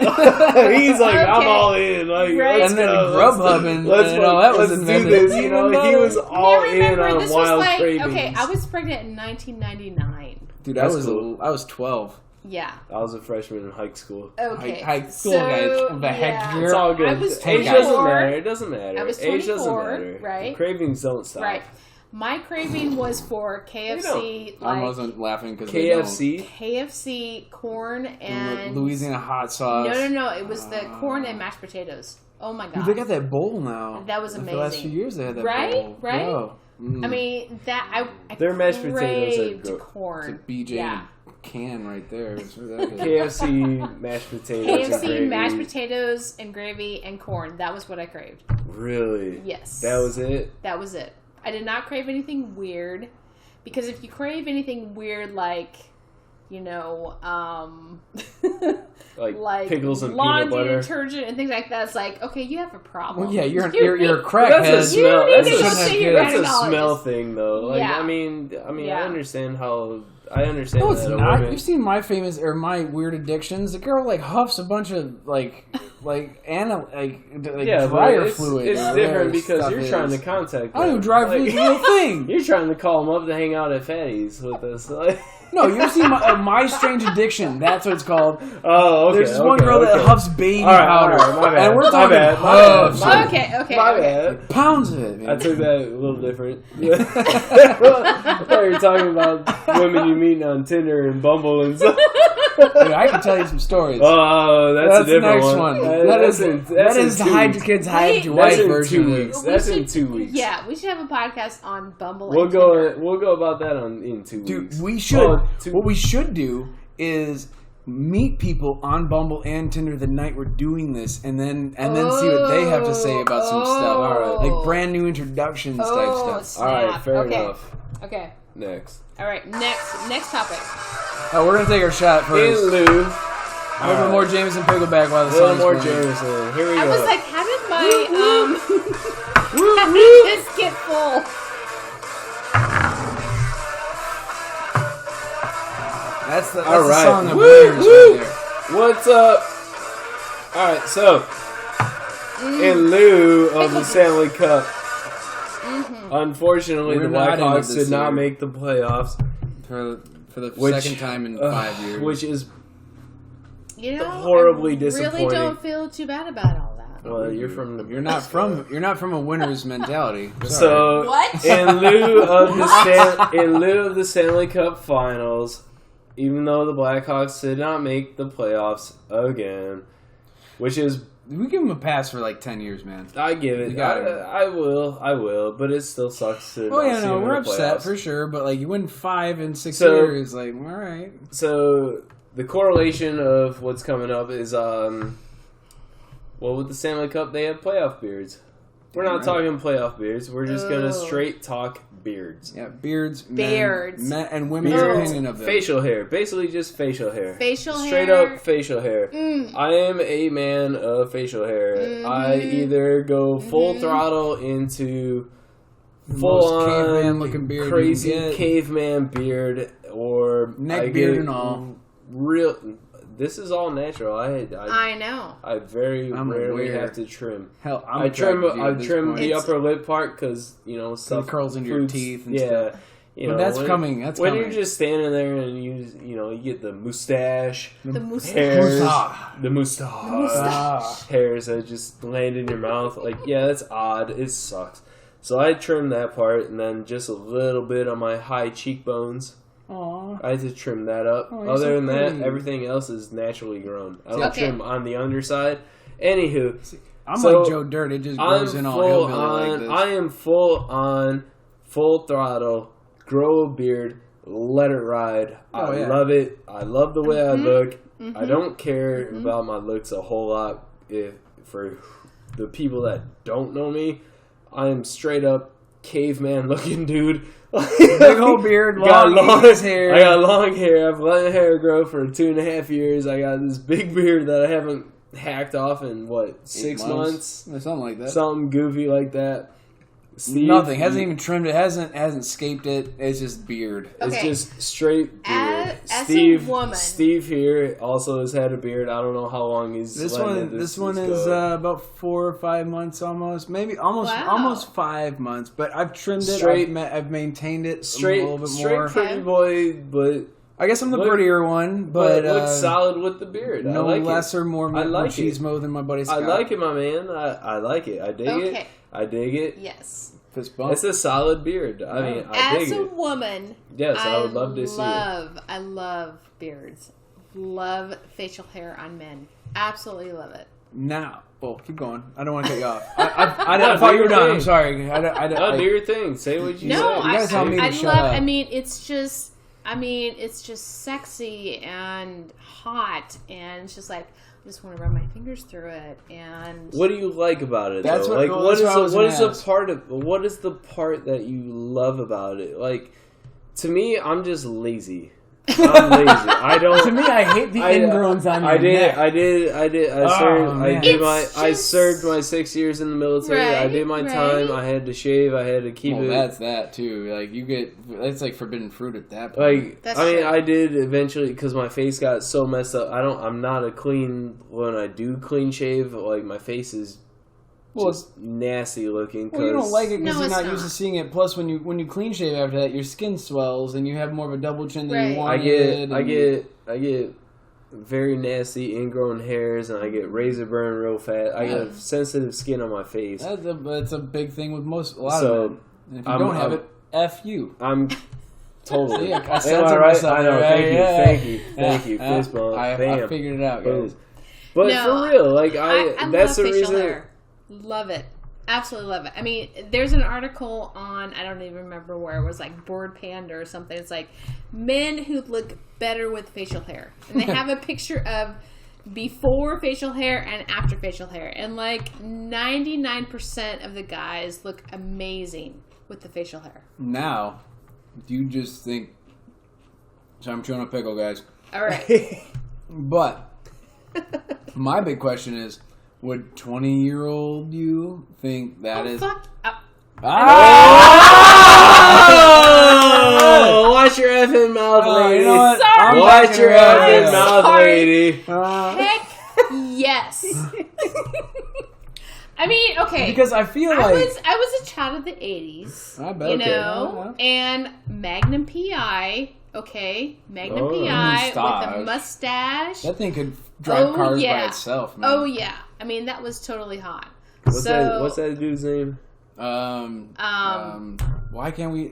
He's like, I'm all in, like, right. And then Grubhub and all that was invented. Do this, you know. He was all in on this wild was like, cravings. Okay, I was pregnant in 1999. Dude, I was 12. Yeah. I was a freshman in high school. Okay. High school, guys. It's all good. I was 24. Age doesn't matter. It doesn't matter. I was 24, age doesn't matter. right? The cravings don't stop. Right. My craving was for KFC. I wasn't laughing because KFC, corn, and Louisiana hot sauce. No. It was the corn and mashed potatoes. Oh my god. Dude, they got that bowl now. That was amazing. The last few years they had that bowl. Right? Bro. I mean, I their mashed potatoes are It's corn. a BJ can right there. KFC mashed potatoes. KFC mashed potatoes and gravy and corn. That was what I craved. Really? Yes. That was it? That was it. I did not crave anything weird, because if you crave anything weird like, you know, like pickles and laundry peanut butter, detergent and things like that, it's like, okay, you have a problem. Well, yeah, you're a crackhead. That's a smell. That's a a smell thing, though. Like, yeah. I mean, Yeah. I understand how. I understand. No, it's that not. woman... You've seen my weird addictions. The girl like huffs a bunch of dryer fluid. It's different because you're trying to contact them. I don't even dryer fluid's a real thing. You're trying to call them up to hang out at Fatty's with us. No, you ever seen my Strange Addiction? That's what it's called. Oh, okay. There's this one girl that huffs baby powder. My bad. And we're talking huffs. Okay. My bad. Pounds of it, man. I took that a little different. I thought you were talking about women you meet on Tinder and Bumble and stuff. Dude, I can tell you some stories. Oh, that's a different the next one. That is hide your kids, hide your wife version. 2 weeks. That's in 2 weeks. Yeah, we should have a podcast on Bumble. We'll go about that in 2 weeks. Dude, we should. What we should do is meet people on Bumble and Tinder the night we're doing this, and then see what they have to say about some stuff. All right, like brand new introductions type stuff. Snap. All right, fair enough. Okay. Next. All right, next topic. Oh, we're gonna take our shot first. In lieu. A little bit more Jameson Pickleback while the song's more Jameson. Here we go. I was like, how did my how did this get full? That's the right. song of winners right there. What's up? All right, so in lieu of the Stanley Cup, unfortunately, the Blackhawks did not make the playoffs for the second time in 5 years, which is horribly disappointing. Really don't feel too bad about all that. Well, you're not from a winner's mentality. So what? in lieu of the Stanley Cup Finals, even though the Blackhawks did not make the playoffs again, which is... We give them a pass for like 10 years, man. I give it. I will, but it still sucks to we're upset playoffs. For sure, but like you win 5 in 6 years, like, all right. So the correlation of what's coming up is, with the Stanley Cup, they have playoff beards. We're not talking playoff beards. We're just going to straight talk beards. Yeah, beards. Men, and women's opinion of them. Facial hair. Basically just facial hair. Straight up facial hair. I am a man of facial hair. I either go full throttle into full-on caveman-looking beard, crazy caveman beard, or neck beard and all. This is all natural. I know. I very rarely have to trim. Hell, I trim the upper lip part because it curls into your teeth. And stuff. You know, that's coming. That's when coming. you're just standing there and you get the mustache, the mustache, hairs, the mustache hairs that just land in your mouth. Like, yeah, that's odd. It sucks. So I trimmed that part, and then just a little bit on my high cheekbones. Aww. I had to trim that up. Other than that, everything else is naturally grown. I don't trim on the underside. Anywho, I'm like Joe Dirt. It just grows in all hillbilly like this. I am full throttle. Grow a beard. Let it ride. I love it. I love the way I look. I don't care about my looks a whole lot. For the people that don't know me, I am straight up caveman looking dude. Big old beard, long hair. I got long hair. I've let hair grow for 2.5 years. I got this big beard that I haven't hacked off in 6 months? Or something like that. Something goofy like that. Steve, nothing. Hasn't even trimmed it. Hasn't scaped it. It's just beard. Okay. It's just straight beard. As a woman, Steve here also has had a beard. I don't know how long he's. This one is about 4 or 5 months almost. Maybe almost 5 months. But I've trimmed it. I've maintained it a little bit more. Straight pretty boy, but. I guess I'm the prettier one, but it looks solid with the beard. No less or more machismo than my buddy Scott. I like it, my man. I like it. I dig it. I dig it. Yes. Fist bump. It's a solid beard. I mean, I dig it. As a woman, yes, I would love to see it. I love beards. Love facial hair on men. Absolutely love it. Now, keep going. I don't want to cut you off. I thought you were done. I'm sorry. Do your thing. Say what you say. You guys tell me to shut up. I mean, it's just sexy and hot, and it's just like, I just want to run my fingers through it. And what do you like about it? That's what what is the part that you love about it? Like, to me, I'm just lazy. I'm lazy. I don't. To me, I hate the ingrowns on your neck. I served my 6 years in the military. Right, I did my time. I had to shave. I had to keep it. That's that too. Like that's like forbidden fruit at that point. Like I did eventually because my face got so messed up. I'm not a clean when I do clean shave. Like my face is. Just nasty looking. Well, you don't like it because you're not used to seeing it. Plus, when you clean shave after that, your skin swells and you have more of a double chin than you wanted. I get very nasty ingrown hairs, and I get razor burn real fast. I get sensitive skin on my face. That's a big thing with a lot of men. And if you don't have it, F you. I'm totally. I censored myself. I know. Thank you. Fist bump. I figured it out, guys. But for real, like I that's love the facial reason. Hair. Love it. Absolutely love it. I mean, there's an article on, I don't even remember where, it was like Bored Panda or something. It's like men who look better with facial hair. And they have a picture of before facial hair and after facial hair. And like 99% of the guys look amazing with the facial hair. Now, do you just think, so I'm chewing a pickle, guys. All right. But my big question is, would 20-year-old you think that is? Fuck. Oh! Watch your effing mouth, lady. You know what? Sorry. Watch your effing mouth, lady. Heck yes. I mean, okay. Because I feel like I was a child of the 80s. I bet. You know, and Magnum PI. Okay, Magnum PI with a mustache. That thing could drive cars by itself, man. Oh yeah, I mean that was totally hot. What's that dude's name? Why can't we?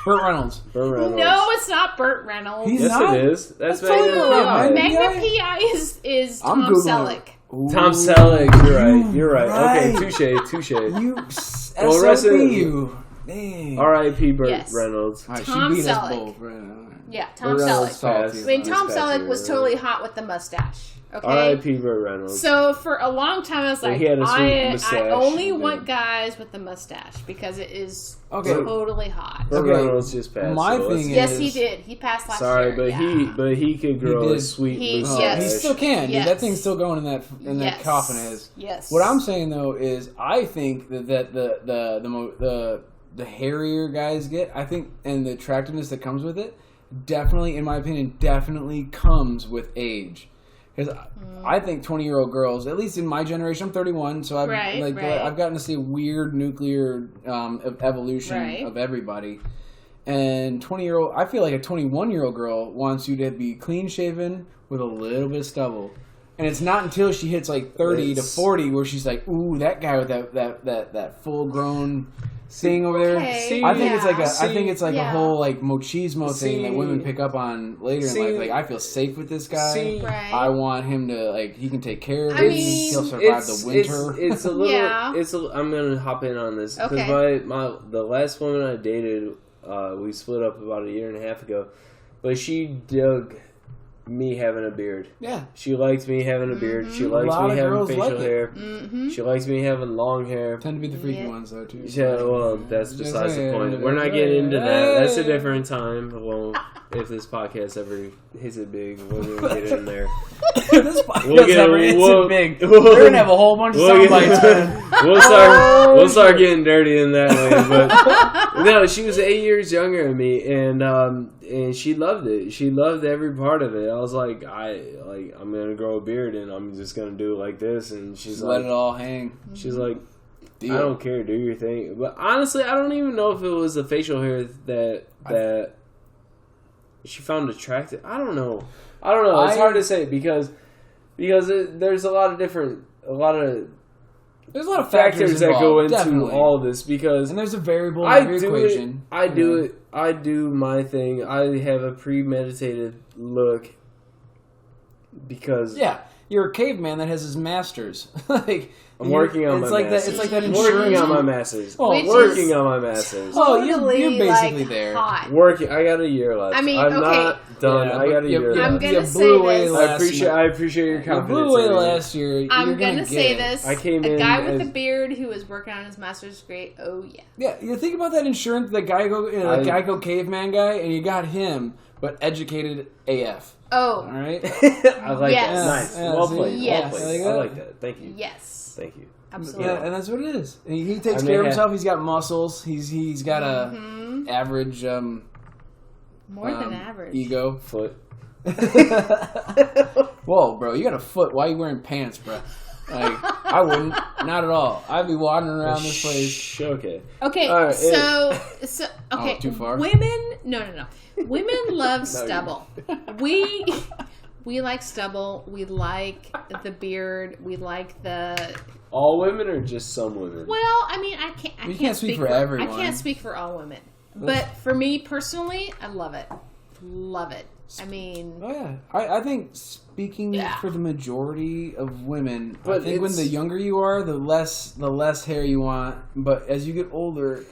Burt Reynolds. No, it's not Burt Reynolds. It is. That's Magnum PI is Tom Selleck. Ooh. Tom Selleck. You're right. Okay, touche. You SOB you. Dang. R.I.P. Burt Reynolds. Right, Tom Selleck. Yeah, Tom Selleck. I mean, Tom Selleck was totally hot with the mustache. Okay. R.I.P. Burt Reynolds. So for a long time, I was like, I only want guys with the mustache because it is totally hot. Burt Reynolds just passed. My thing is, yes, he did. He passed last year. But he could grow a sweet mustache. He still can. Dude. That thing's still going in that coffin. Yes. What I'm saying though is, I think that the hairier guys get, I think, and the attractiveness that comes with it, definitely, in my opinion, comes with age. Because I think 20-year-old girls, at least in my generation, I'm 31, so I've gotten to see a weird nuclear evolution of everybody. And 20-year-old, I feel like a 21-year-old girl wants you to be clean shaven with a little bit of stubble. And it's not until she hits like 30 to 40 where she's like, ooh, that guy with that full grown thing over there. Okay. I think it's like a whole like machismo thing that women pick up on later in life. Like, I feel safe with this guy. I want him to like, he can take care of me. He'll survive the winter. It's a little. I'm gonna hop in on this because the last woman I dated, we split up about a year and a half ago, but she dug me having a beard. Yeah. She liked me having a beard. She likes me having facial hair. Mm-hmm. She likes me having long hair. Tend to be the freaky ones though too. Yeah, well, that's besides the point. We're not getting into that. That's a different time. Well, if this podcast ever hits it big, we're gonna get in there. This podcast ever hits it big. We're gonna have a whole bunch of sound bites. We'll start getting dirty in that way. But no, she was 8 years younger than me, and she loved it. She loved every part of it. I was like, I'm gonna grow a beard and I'm just gonna do it like this. And she's let it all hang. She's like, I don't care, do your thing. But honestly, I don't even know if it was the facial hair that she found attractive. I don't know. It's hard to say because there's a lot of factors that go into all this because and there's a variable in every equation. I do my thing. I have a premeditated look because you're a caveman that has his masters. Like I'm working on my masters. It's like that insurance. Working on my masters. Working on my masters. You're basically there. Hot. Working. I got a year left. I mean, I'm not done. I got a year left. I'm gonna say this. I appreciate your confidence. You blew away last year. I'm gonna say this. I came in. A guy with a beard who was working on his master's degree. Oh yeah. Yeah, you think about that insurance. The Geico caveman guy, and you got him, but educated AF. Oh. All right. I like that. Nice. Well played. Yes. Well played. I like that. Thank you. Yes. Thank you. Absolutely. Yeah, and that's what it is. And he takes care of himself. He's got muscles. He's got a average more than average ego. Foot. Whoa, bro! You got a foot. Why are you wearing pants, bro? Like, I wouldn't. Not at all. I'd be wandering around this place. Okay. Okay. Right, so okay. Oh, too far. Women. No. Women love stubble. We like stubble. We like the beard. We like the. All women or just some women? Well, I mean, I can't speak for everyone. I can't speak for all women, but for me personally, I love it. Love it. I mean, oh yeah, I think speaking for the majority of women, I think when the younger you are, the less hair you want. But as you get older,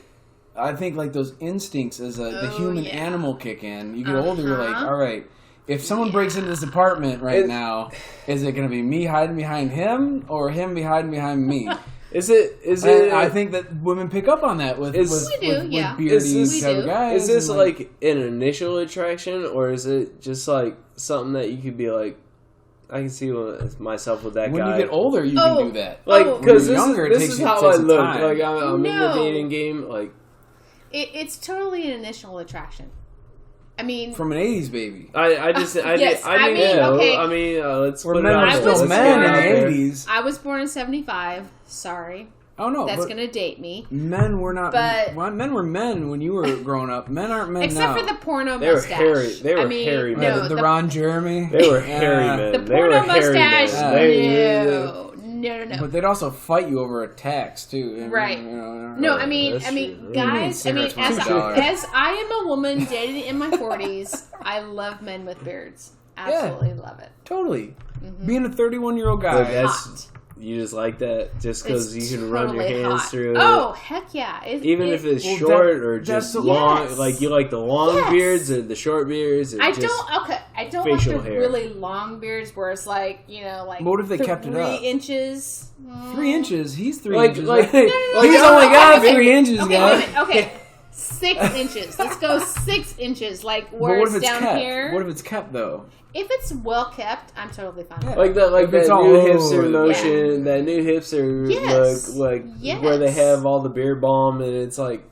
I think like those instincts as the human animal kick in. You get older, you're like, all right. If someone breaks into this apartment now, is it going to be me hiding behind him or him hiding behind me? Is it? I think that women pick up on that with beardy type of guys. Is this like an initial attraction, or is it just like something that you could be like, I can see myself with that guy. When you get older, you can do that. Like, because this is how I look. Like I'm in the dating game. Like, it's totally an initial attraction. I mean, from an '80s baby. Let's put it out men in the '80s. I was born in '75. Sorry. Oh no, that's gonna date me. Men were not. But men were men when you were growing up. Men aren't men except now. for the porno mustache. They were hairy men. No, the Ron Jeremy. They were hairy men. The porno mustache. No. But they'd also fight you over a tax too. Right. I mean, guys. I mean, as I am a woman dating in my 40s, I love men with beards. Absolutely love it. Totally. Mm-hmm. Being a 31-year-old guy, you just like that just because you can run your hands through it. Oh, heck yeah. Even if it's short or just long. Like, you like the long beards or the short beards? I don't like the really long beards where it's like, what if they kept it up? 3 inches. 3 inches? He's 3 inches. No, he's only got 3 inches, guys. Okay. 6 inches. Let's go 6 inches. Like, where it's down here. What if it's kept, though? If it's well kept, I'm totally fine. Yeah. Like that new hipster notion, that new hipster look, where they have all the beard balm, and it's like,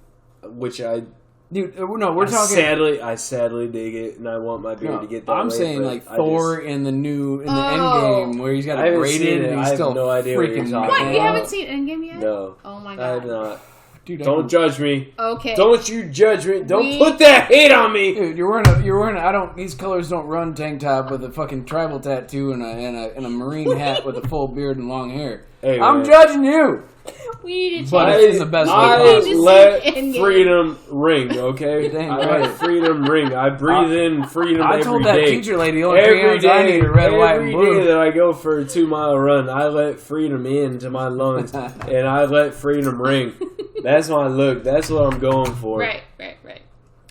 which I. Dude, no, we're talking. I sadly dig it, and I want my beard to get that. I'm saying like Thor in the Endgame, where he's got it braided, and he's still no idea freaking. What? You haven't seen Endgame yet? No. Oh my god. I have not. Dude, don't judge me. Okay. Don't you judge me. Don't put that hate on me. Dude, you're wearing a these colors don't run tank top with a fucking tribal tattoo and a marine hat with a full beard and long hair. Hey, I'm judging you. We need to but it's in the best way possible. I let freedom ring, okay? Dang, I let freedom ring. I breathe in freedom every day. I told that teacher lady the only every day, I need a red, white, and blue. Every day that I go for a 2-mile run, I let freedom into my lungs, and I let freedom ring. That's my look. That's what I'm going for. Right.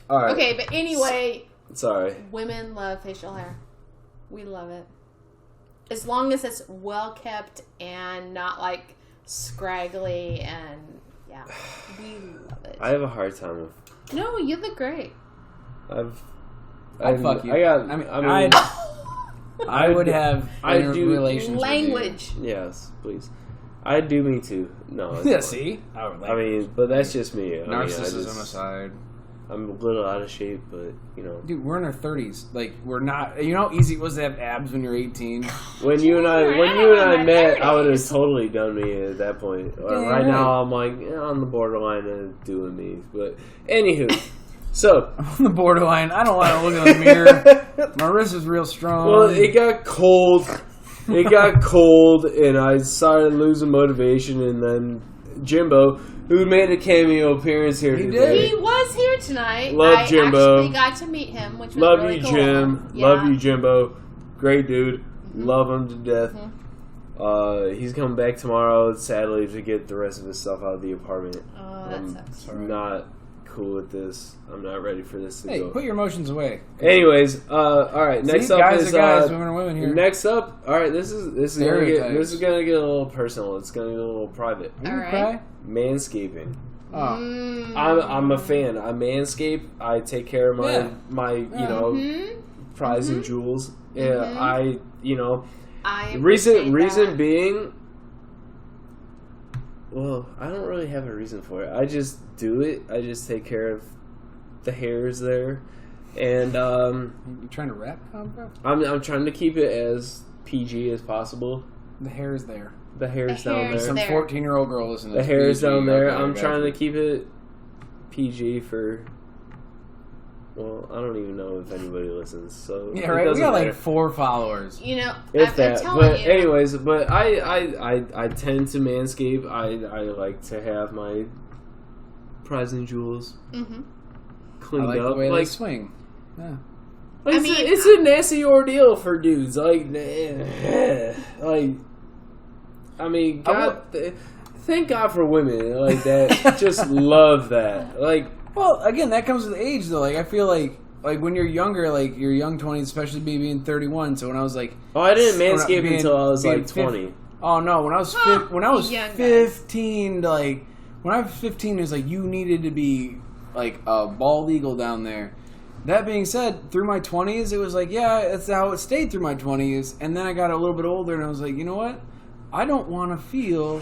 All right. Okay, but anyway. Sorry. Women love facial hair. We love it. As long as it's well kept and not like scraggly and we love it. I have a hard time with. No, you look great. I'd fuck you. I would have relations language. With you. Yes, please. I do me too. No. Yeah, see? I mean, but that's just me. Narcissism aside. I'm a little out of shape, but, you know. Dude, we're in our 30s. Like, we're not... You know how easy it was to have abs when you're 18? When you and I met, I would have totally done me at that point. Right now, I'm like, on the borderline of doing me. But, anywho. So. On the borderline. I don't want to look in the mirror. My wrist is real strong. Well, it got cold. And I started losing motivation, and then Jimbo, who made a cameo appearance here today. He was here tonight. Love Jimbo. I actually got to meet him, which was Love really you, cool. Jim. Yeah. Love you, Jimbo. Great dude. Love him to death. He's coming back tomorrow, sadly, to get the rest of his stuff out of the apartment. Oh, that sucks. Not cool with this. I'm not ready for this to go. Hey, put your emotions away. Anyways, all right. Next up guys is guys, women are women here. Next up, all right. This is gonna get a little personal. It's gonna get a little private. All right. Manscaping. Oh. I'm a fan. I manscape. I take care of my prize and jewels. Yeah, reason being. Well, I don't really have a reason for it. I just do it. I just take care of the hairs there, and you trying to rap, bro? I'm trying to keep it as PG as possible. The hair is there. The hair's down there. Some 14-year-old girl listening. The hair's down there. I'm trying to keep it PG for. Well, I don't even know if anybody listens. So yeah, right. We got like 4 followers. You know, if that. But anyways, but I tend to manscape. I like to have my prize and jewels cleaned up. The way they swing. Yeah. Like, it's a nasty ordeal for dudes. Thank God for women like that. Just love that. Like. Well, again, that comes with age, though. Like, I feel like when you're younger, like your young 20s, especially me being 31. So when I was like, I didn't manscape until I was like 20. Oh no, when I was 15, when I was 15, it was like you needed to be like a bald eagle down there. That being said, through my 20s, it was like, yeah, that's how it stayed through my 20s. And then I got a little bit older, and I was like, you know what? I don't want to feel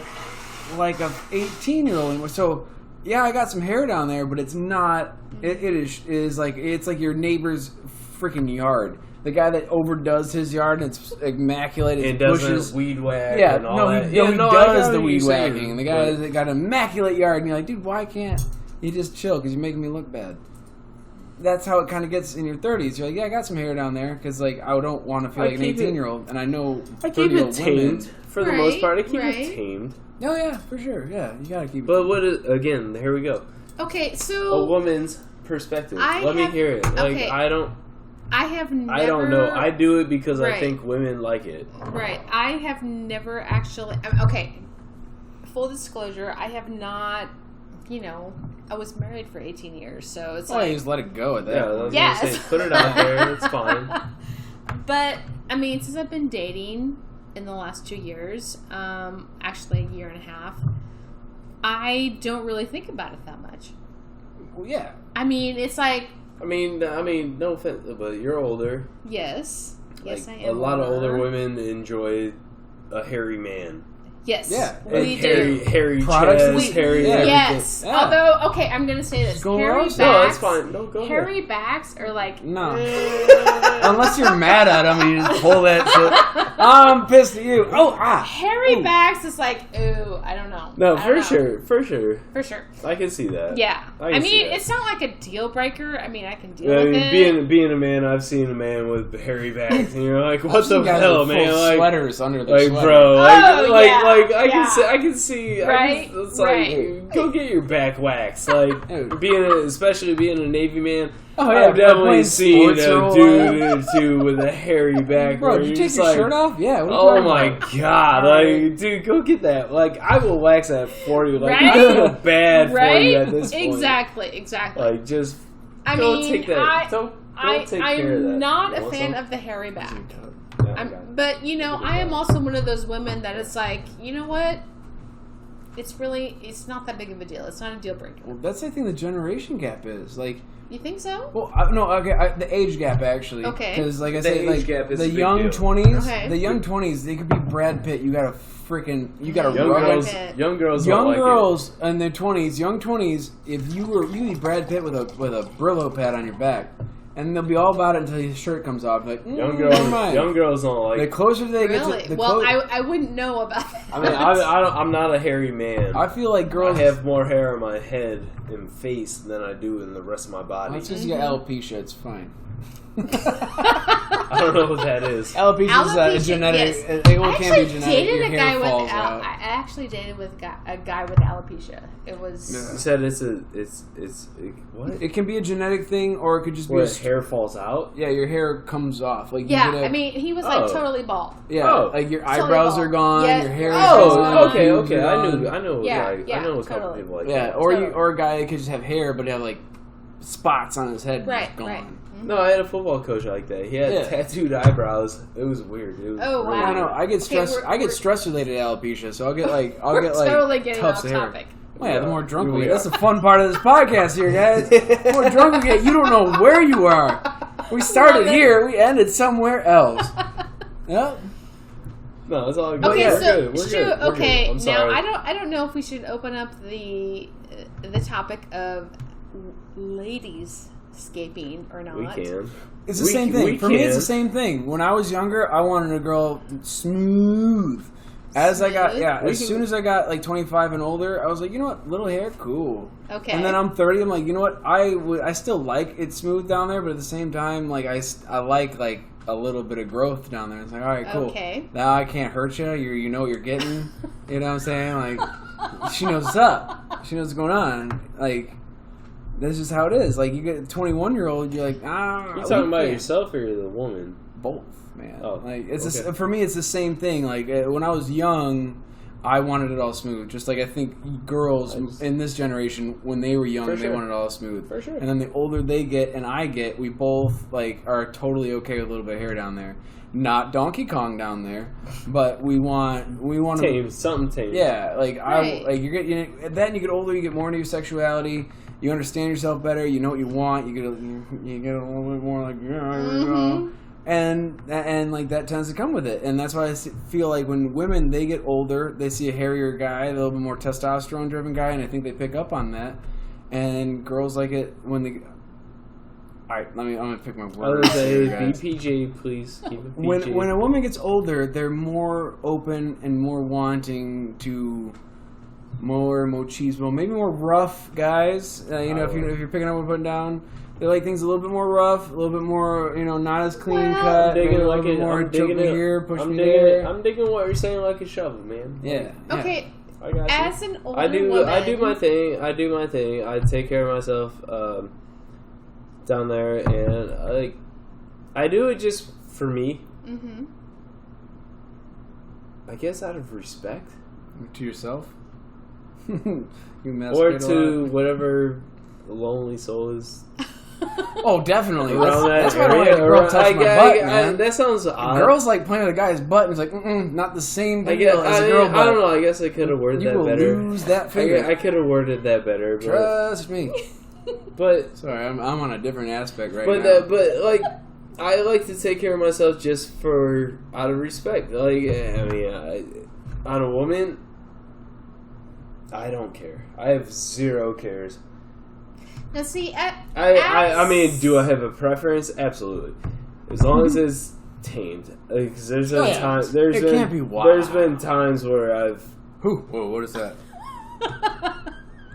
like a 18-year-old anymore. So. Yeah, I got some hair down there, but it's not. It is like it's like your neighbor's freaking yard. The guy that overdoes his yard and it's immaculate and bushes, weed whack. Yeah, and all that. He does the weed whacking. And the guy that got an immaculate yard, and you're like, dude, why can't you just chill? Because you're making me look bad. That's how it kind of gets in your 30s. You're like, yeah, I got some hair down there because like I don't want to feel like an 18-year-old, and I know I keep it tamed for the most part. I keep it tamed. Oh yeah, for sure. Yeah, you gotta keep it. But again, here we go. Okay, so a woman's perspective. Let me hear it. Like I don't know. I do it because I think women like it. Right. I have never actually. Okay. Full disclosure, I have not. I was married for 18 years, so it's you just let it go at that. Yeah, yes. Put it out there. It's fine. But I mean, since I've been dating. In the last 2 years, actually a year and a half, I don't really think about it that much. Well, yeah. I mean, it's like. I mean, no offense, but you're older. Yes. Yes, I am. A lot of older women enjoy a hairy man. Yes. Yeah. We do. Hairy chest, hairy... Yes. Yeah. Although, okay, I'm going to say this. Hairy backs... No, that's fine. No, go hairy backs are like... No. Unless you're mad at them and you just pull that shit. I'm pissed at you. Hairy backs is like, ooh, I don't know. No, for sure. For sure. I can see that. Yeah. I mean, it's not like a deal breaker. I mean, I can deal with it. Being a man, I've seen a man with hairy backs, and you're like, what the hell, man? Like sweaters under the sweater. Bro, I can see. Right. It's like, go get your back waxed. Like, especially being a Navy man. Oh yeah, I've definitely seen a dude or two with a hairy back. Bro, did you take your shirt off? Yeah. Oh my god! Like, dude, go get that. Like, I will wax that for you. Like, I feel bad for you at this point. Exactly. Like, just take that. Don't take care of that. I'm not a fan of the hairy back. But I am also one of those women that it's like, you know what? It's not that big of a deal. It's not a deal breaker. Well, that's the thing. The generation gap is like. You think so? Well, no. Okay, the age gap actually. Okay. Because like I said, like the young 20s, the young 20s, they could be Brad Pitt. You got young girls in their 20s, young 20s. If you be Brad Pitt with a Brillo pad on your back. And they'll be all about it until his shirt comes off. Like young girls don't like. The closer they get to I wouldn't know about that. I mean, I'm not a hairy man. I feel like girls. I have more hair on my head and face than I do in the rest of my body. That's because you got alopecia. It's fine. I don't know what that is. Alopecia is a genetic. Yes. It can be genetic. I actually dated with a guy with alopecia. It was. You said it's what? It can be a genetic thing, or it could just be hair falls out. Yeah, your hair comes off. Like I mean, he was like totally bald. Yeah, like your eyebrows are gone, your hair. Okay. I know a couple people like that. Yeah, or a guy that could just have hair but have like spots on his head. Gone. No, I had a football coach like that. He had tattooed eyebrows. It was weird. Wow! I know. I get stress. I get stress related alopecia, so I'll get like totally getting off topic. Well, yeah, the more drunk we get. That's the fun part of this podcast here, guys. The more drunk we get, you don't know where you are. We started here, we ended somewhere else. Yep. No, it's all good. Okay, we're good. Okay, I'm sorry. Now I don't know if we should open up the topic of ladies escaping or not. We can. It's the same thing. For me, it's the same thing. When I was younger, I wanted a girl smooth. As soon as I got like 25 and older, I was like, you know what, little hair, cool. Okay. And then I'm 30, I'm like, you know what, I still like it smooth down there, but at the same time, like I like a little bit of growth down there. It's like, all right, cool. Okay. Now I can't hurt you. You know what you're getting. You know what I'm saying? Like, she knows what's up. She knows what's going on. Like, that's just how it is. Like, you get a 21-year-old, you're like, You're talking about yourself or the woman? Both, man. Oh, like for me, it's the same thing. Like when I was young, I wanted it all smooth. Just like I think girls in this generation, when they were young, they wanted it all smooth. For sure. And then the older they get, and I get, we both like are totally okay with a little bit of hair down there. Not Donkey Kong down there, but we want tame, something tame. Yeah, like you get you get older, you get more into your sexuality. You understand yourself better. You know what you want. You get a little bit more like, here we go. And like that tends to come with it. And that's why I feel like when women, they get older, they see a hairier guy, a little bit more testosterone driven guy, and I think they pick up on that. And girls like it when they... Alright, I'm going to pick my words. BPJ, please. Keep it PG. When a woman gets older, they're more open and more wanting to... more machismo, maybe more rough guys. If you're picking up what we're putting down, they like things a little bit more rough, a little bit more, not as clean cut. I'm digging like it. I'm digging it. Here, push me there. I'm digging what you're saying, like a shovel, man. Yeah. Okay. I got as you. An older woman, I do my thing. I take care of myself down there, and I do it just for me. Mm-hmm. I guess out of respect to yourself. Or to whatever lonely soul is. Oh, definitely. That's why I don't like a girl touch my butt, man. That sounds odd. Girls like playing with a guy's butt, and it's like, not the same deal as a girl butt. I don't know. I guess I could have worded that better. You will lose that finger. I could have worded that better. Trust me. But sorry, I'm on a different aspect now. But I like to take care of myself just out of respect. On a woman, I don't care. I have zero cares. Now see, I mean, do I have a preference? Absolutely. As long as it's tamed. Because there's been times. There's been times where I've. Whoa, what is that?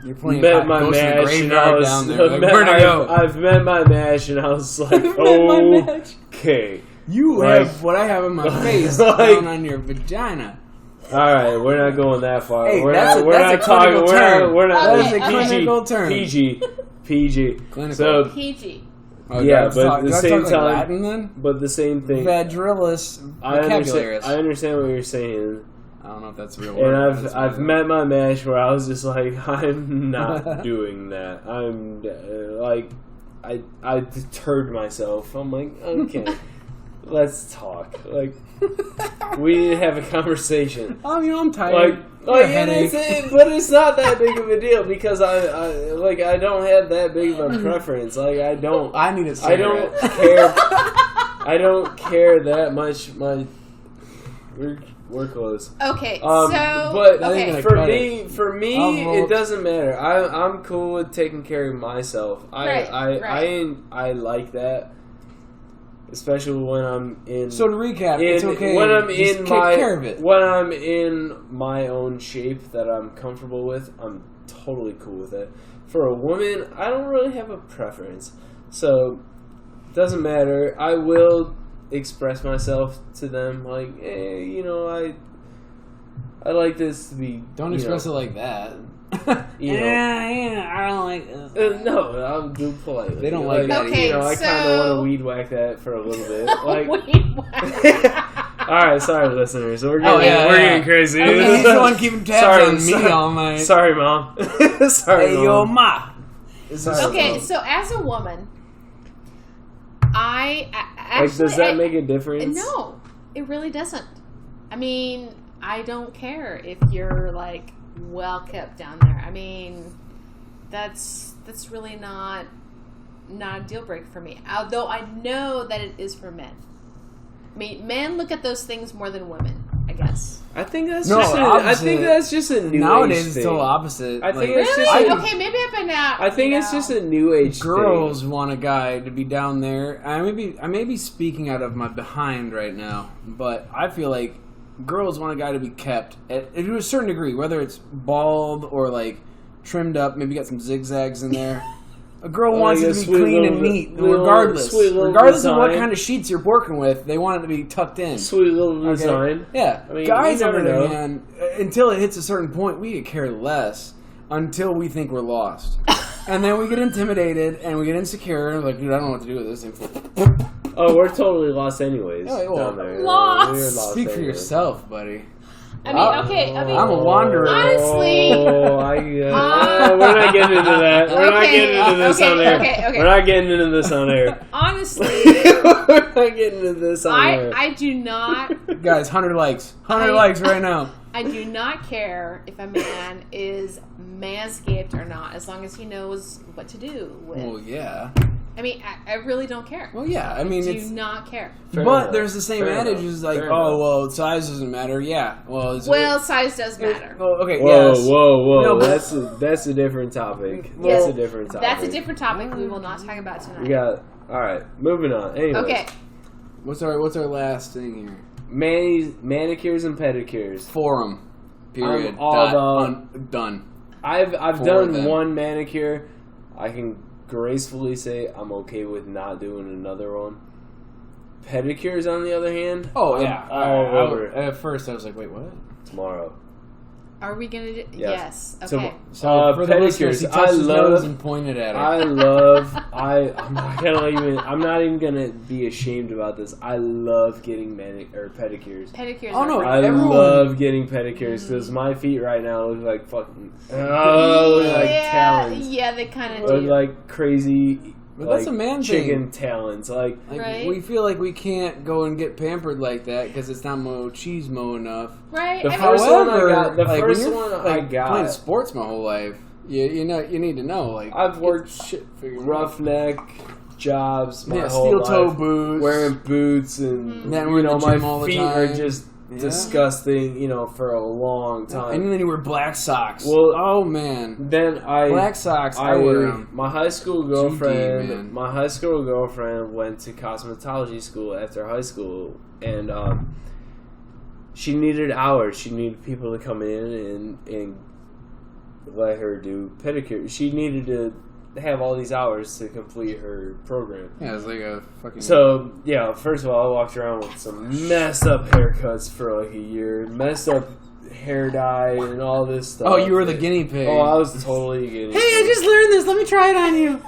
You're playing met my match and I was down there. I've met my match and I was like, okay. You have what I have in my face down on your vagina. All right, we're not going that far. Hey, we're that's not talking. We're not. That's a clinical term. PG. Clinical. So PG. Oh, yeah, but at the same time, Latin, then? But the same thing. Vadrilis vocabulary. I understand what you're saying. I don't know if that's a real word. And I've met my match where I was just like, I'm not doing that. I'm I deterred myself. I'm like, okay, let's talk. Like, we need to have a conversation. I'm tired. But it's not that big of a deal because I don't have that big of a preference. Like I don't care. I don't care that much. We're close. Okay, for me, it doesn't matter. I'm cool with taking care of myself. I like that. Especially when I'm in. So to recap, it's okay. When I'm just in take care of it. When I'm in my own shape that I'm comfortable with, I'm totally cool with it. For a woman, I don't really have a preference, so it doesn't matter. I will express myself to them, like, hey, I like this to be. Don't express it like that. I don't like this. No, I'll do politely. They don't like that. Okay, I kind of want to weed whack that for a little bit. Like, weed whack. All right, sorry, listeners. We're getting crazy. Okay, he's the one keeping tabs on me all night. Sorry, Mom. Sorry, hey, yo, Ma. Okay, so as a woman, I actually... does that make a difference? No, it really doesn't. I mean, I don't care if you're, like, well kept down there. I mean, that's really not a deal breaker for me. Although I know that it is for men. I mean, men look at those things more than women, I guess. I think that's just a new nowadays age it's thing. still opposite. I think it's just okay. Maybe I've been out. I think it's just a new age. Girls want a guy to be down there. I may be speaking out of my behind right now, but I feel like girls want a guy to be kept to a certain degree, whether it's bald or like trimmed up, maybe got some zigzags in there. A girl wants it to be clean and neat, regardless of what kind of sheets you're working with. They want it to be tucked in. Sweet little design. Yeah, I mean, guys over there, man. Until it hits a certain point, we could care less until we think we're lost, and then we get intimidated and we get insecure. And we're like, dude, I don't know what to do with this thing. Oh, we're totally lost anyways. Down there. Lost. We're lost. Speak for yourself, buddy. I mean, okay. I mean, I'm a wanderer. Honestly, we're not getting into that. We're not getting into this on air. Okay. We're not getting into this on air. Honestly, we're not getting into this on air. I do not. Guys, 100 likes. 100 likes right now. I do not care if a man is manscaped or not, as long as he knows what to do with. Well, yeah. I mean, I really don't care. Well, yeah. I mean, I do not care. But there's the same adage is like, well, size doesn't matter. Yeah. Well, size does matter. Okay. Whoa, yes. whoa. No, that's a different topic. Yes. That's a different topic. That's a different topic we will not talk about tonight. We got all right. Moving on. Anyways. Okay. What's our last thing here? Manicures and pedicures. Forum. Period. Done. I've done one manicure. I can gracefully say I'm okay with not doing another one. Pedicures, on the other hand, all over. At first, I was like, "Wait, what?" Tomorrow. Are we gonna do? Yes. Okay. So for the pedicures, he touched his nose and pointed at her. I'm not even gonna be ashamed about this. I love getting pedicures. Pedicures. Oh no! I love getting pedicures because my feet right now look like fucking like talons. Yeah, they kind of do. Like crazy. But that's a man chicken thing. talons. Like right? We feel like we can't go and get pampered like that because it's not machismo enough. Right. The first one I got. Playing sports my whole life. You need to know. Like I've worked roughneck jobs. My whole steel toe life, boots, wearing boots, and my feet are just disgusting, for a long time. And then you wear black socks. Well, oh man. Then black socks. I wear them. My high school girlfriend. My high school girlfriend went to cosmetology school after high school, and she needed hours. She needed people to come in and let her do pedicure. She needed to have all these hours to complete her program. Yeah, it's like a fucking... So, yeah, first of all, I walked around with some messed up haircuts for like a year. Messed up hair dye and all this stuff. Oh, you were the guinea pig. Oh, I was totally guinea pig. Hey, I just learned this. Let me try it on you.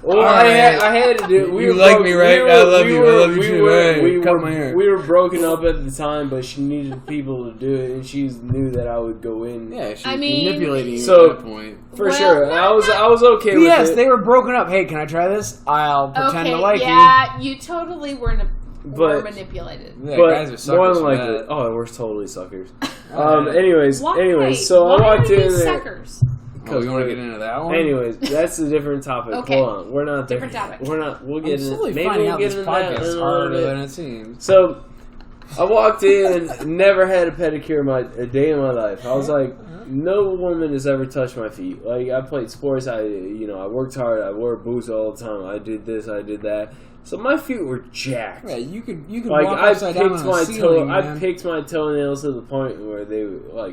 Well, I had to do it. You like me, right? I love you. I love you too. Hey, cut my hair. We were broken up at the time, but she needed people to do it, and she knew that I would go in. Yeah, she was manipulating you at that point. For sure. I was okay with it. Yes, they were broken up. Hey, can I try this? I'll pretend to like you. Yeah, you totally were manipulated. Yeah, guys are suckers. More than likely. Oh, we're totally suckers. Anyways, so I walked in there. Suckers? Oh, you want to get into that one? Anyways, that's a different topic. Okay. Hold on, we're not there. Different topic. We're not. We'll get into. Maybe we'll get into this podcast is harder than it seems. So, I walked in, never had a pedicure a day in my life. I was like, no woman has ever touched my feet. Like, I played sports. I worked hard. I wore boots all the time. I did this. I did that. So my feet were jacked. Yeah, you could like walk upside down on the ceiling, I picked my toenails to the point where they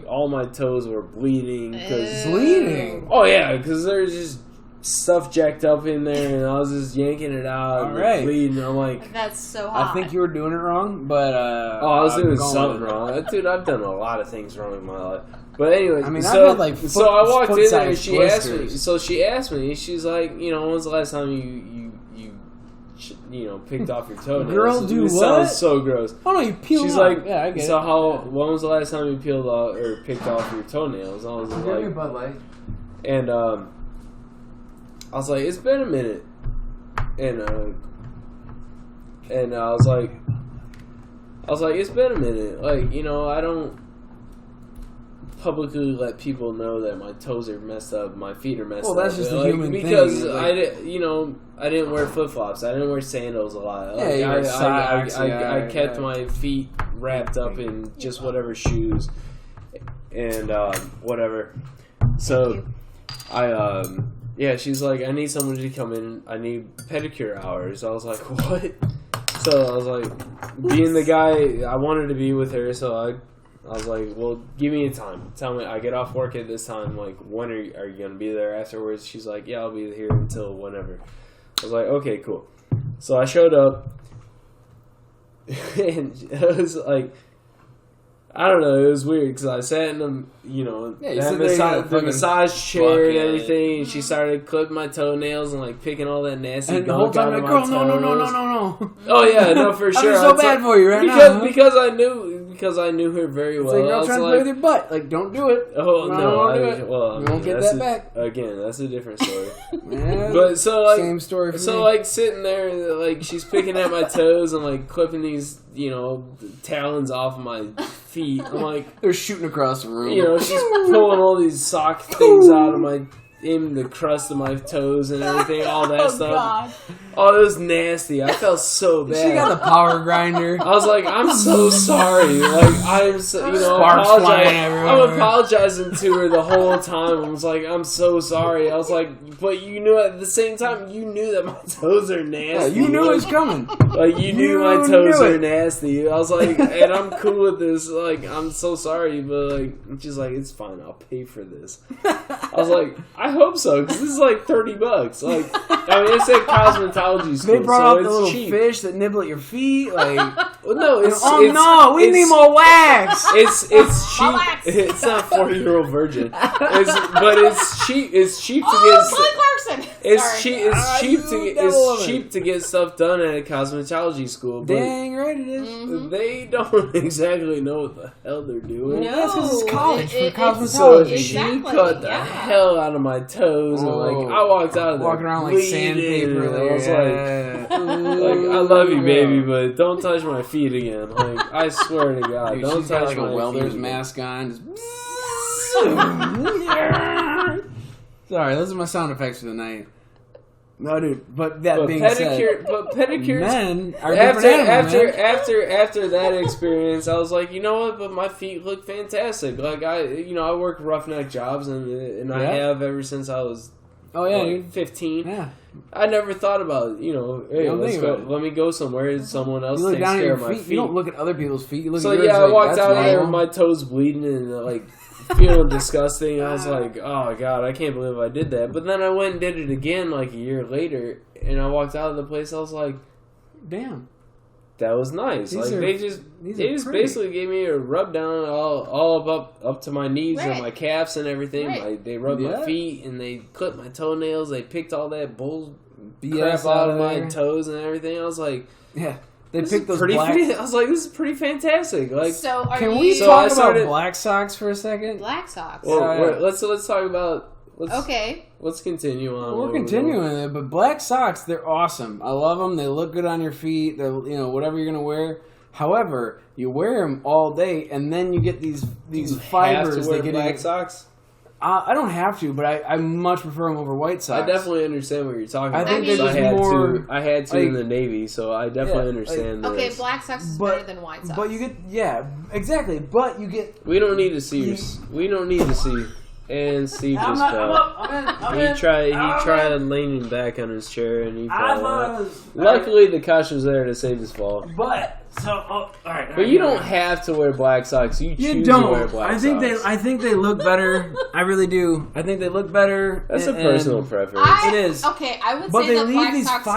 all my toes were bleeding. Bleeding? Oh yeah, because there's just stuff jacked up in there, and I was just yanking it out and bleeding. I'm like, that's so hot. I think you were doing it wrong, but I was doing something wrong. Dude, I've done a lot of things wrong in my life. But anyways, I mean, I've had like so I walked in there and she blisters. asked me, she's like, when's the last time you picked off your toenails? Girl, do what? Sounds so gross. Oh no, you peeled. She's off. like, yeah, I get so it. when was the last time you peeled off or picked off your toenails? I was like, Bud Light. And I was like, it's been a minute, and I was like, it's been a minute. Like, I don't publicly let people know that my toes are messed up, my feet are messed up. Well, that's just a human thing. Because I didn't wear flip flops. I didn't wear sandals a lot. Like, I kept my feet wrapped up in just whatever shoes and whatever. So she's like, I need someone to come in. I need pedicure hours. I was like, what? So I was like, being the guy, I wanted to be with her, so I was like, well, give me a time. Tell me, I get off work at this time. Like, when are you going to be there afterwards? She's like, yeah, I'll be here until whenever. I was like, okay, cool. So I showed up, and it was like, I don't know, it was weird, because I sat in the massage chair and everything, and she started clipping my toenails and, picking all that nasty gunk out of my toes. No. Oh, yeah, no, for sure. I'm so bad for you right now. Because I knew her very well. It's like you're trying to play with your butt. Like, don't do it. Oh, no. You won't get that back. Again, that's a different story. Yeah, but so, same story for me. Sitting there, she's picking at my toes and, clipping these, talons off of my feet. I'm like, they're shooting across the room. She's pulling all these sock things out of in the crust of my toes and everything, all that stuff. God. Oh, it was nasty. I felt so bad. She got the power grinder. I was like, I'm so sorry. I'm apologizing to her the whole time. I was like, I'm so sorry. I was like, but at the same time, you knew that my toes are nasty. Yeah, you knew it was coming. You knew my toes are nasty. I was like, and I'm cool with this. I'm so sorry, but she's like, it's fine. I'll pay for this. I was like, I hope so, because this is $30. It said cosmetology school. They brought out the little fish that nibble at your feet. We need more wax. It's cheap. It's not 40-year-old virgin. But it's cheap. It's cheap to get. Clarkson. It's cheap to get stuff done at a cosmetology school. But dang right it is. Mm-hmm. They don't exactly know what the hell they're doing. No, that's because it's college for cosmetology. So she cut the hell out of my toes, and I walked out of there walking around like sandpaper. I was I love you, baby, but don't touch my feet again. I swear to God, dude, don't touch my a welder's feet mask on. Sorry, those are my sound effects for the night. No, dude. But being said, pedicures. Men are after that experience, I was like, you know what? But my feet look fantastic. Like I work roughneck jobs, and I have ever since I was 15. Yeah. I never thought about hey, let me go somewhere. Someone else takes care of my feet. You don't look at other people's feet. You look at yours. I walked out there with my toes bleeding and like feeling disgusting. I was like, oh god, I can't believe I did that. But then I went and did it again like a year later, and I walked out of the place. I was like, damn, that was nice. They just basically gave me a rub down all up to my knees and my calves and everything. Right. They rubbed my feet and they clipped my toenails. They picked all that bull crap out of my toes and everything. I was like, yeah. They picked those I was like, this is pretty fantastic. Like, so can we talk about black socks for a second? Black socks. Well, let's talk about. Okay. Let's continue on. We're continuing it, but black socks, they're awesome. I love them. They look good on your feet. They're whatever you're gonna wear. However, you wear them all day, and then you get these fibers. Have to wear black socks. I don't have to, but I much prefer them over white socks. I definitely understand what you're talking about. I think they're just more. I had to in the Navy, so I definitely understand. Okay, black socks is better than white socks. But you get exactly. But you get. We don't need to see. We don't need to see. And Steve just fell. He tried leaning back on his chair and he fell. Luckily, the couch was there to save his fall. All right. But you don't have to wear black socks. You choose to wear black socks. I think they look better. I really do. I think they look better. That's a personal preference. It is. Okay, I would say that black socks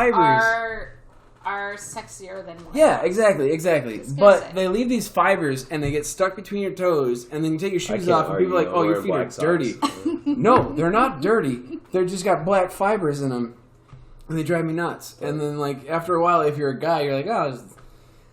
are sexier than white. Yeah, exactly. But they leave these fibers and they get stuck between your toes, and then you take your shoes off and people are like, oh, your feet are dirty. No, they're not dirty. They're just got black fibers in them, and they drive me nuts. And then like after a while, if you're a guy, you're like, oh, I'll just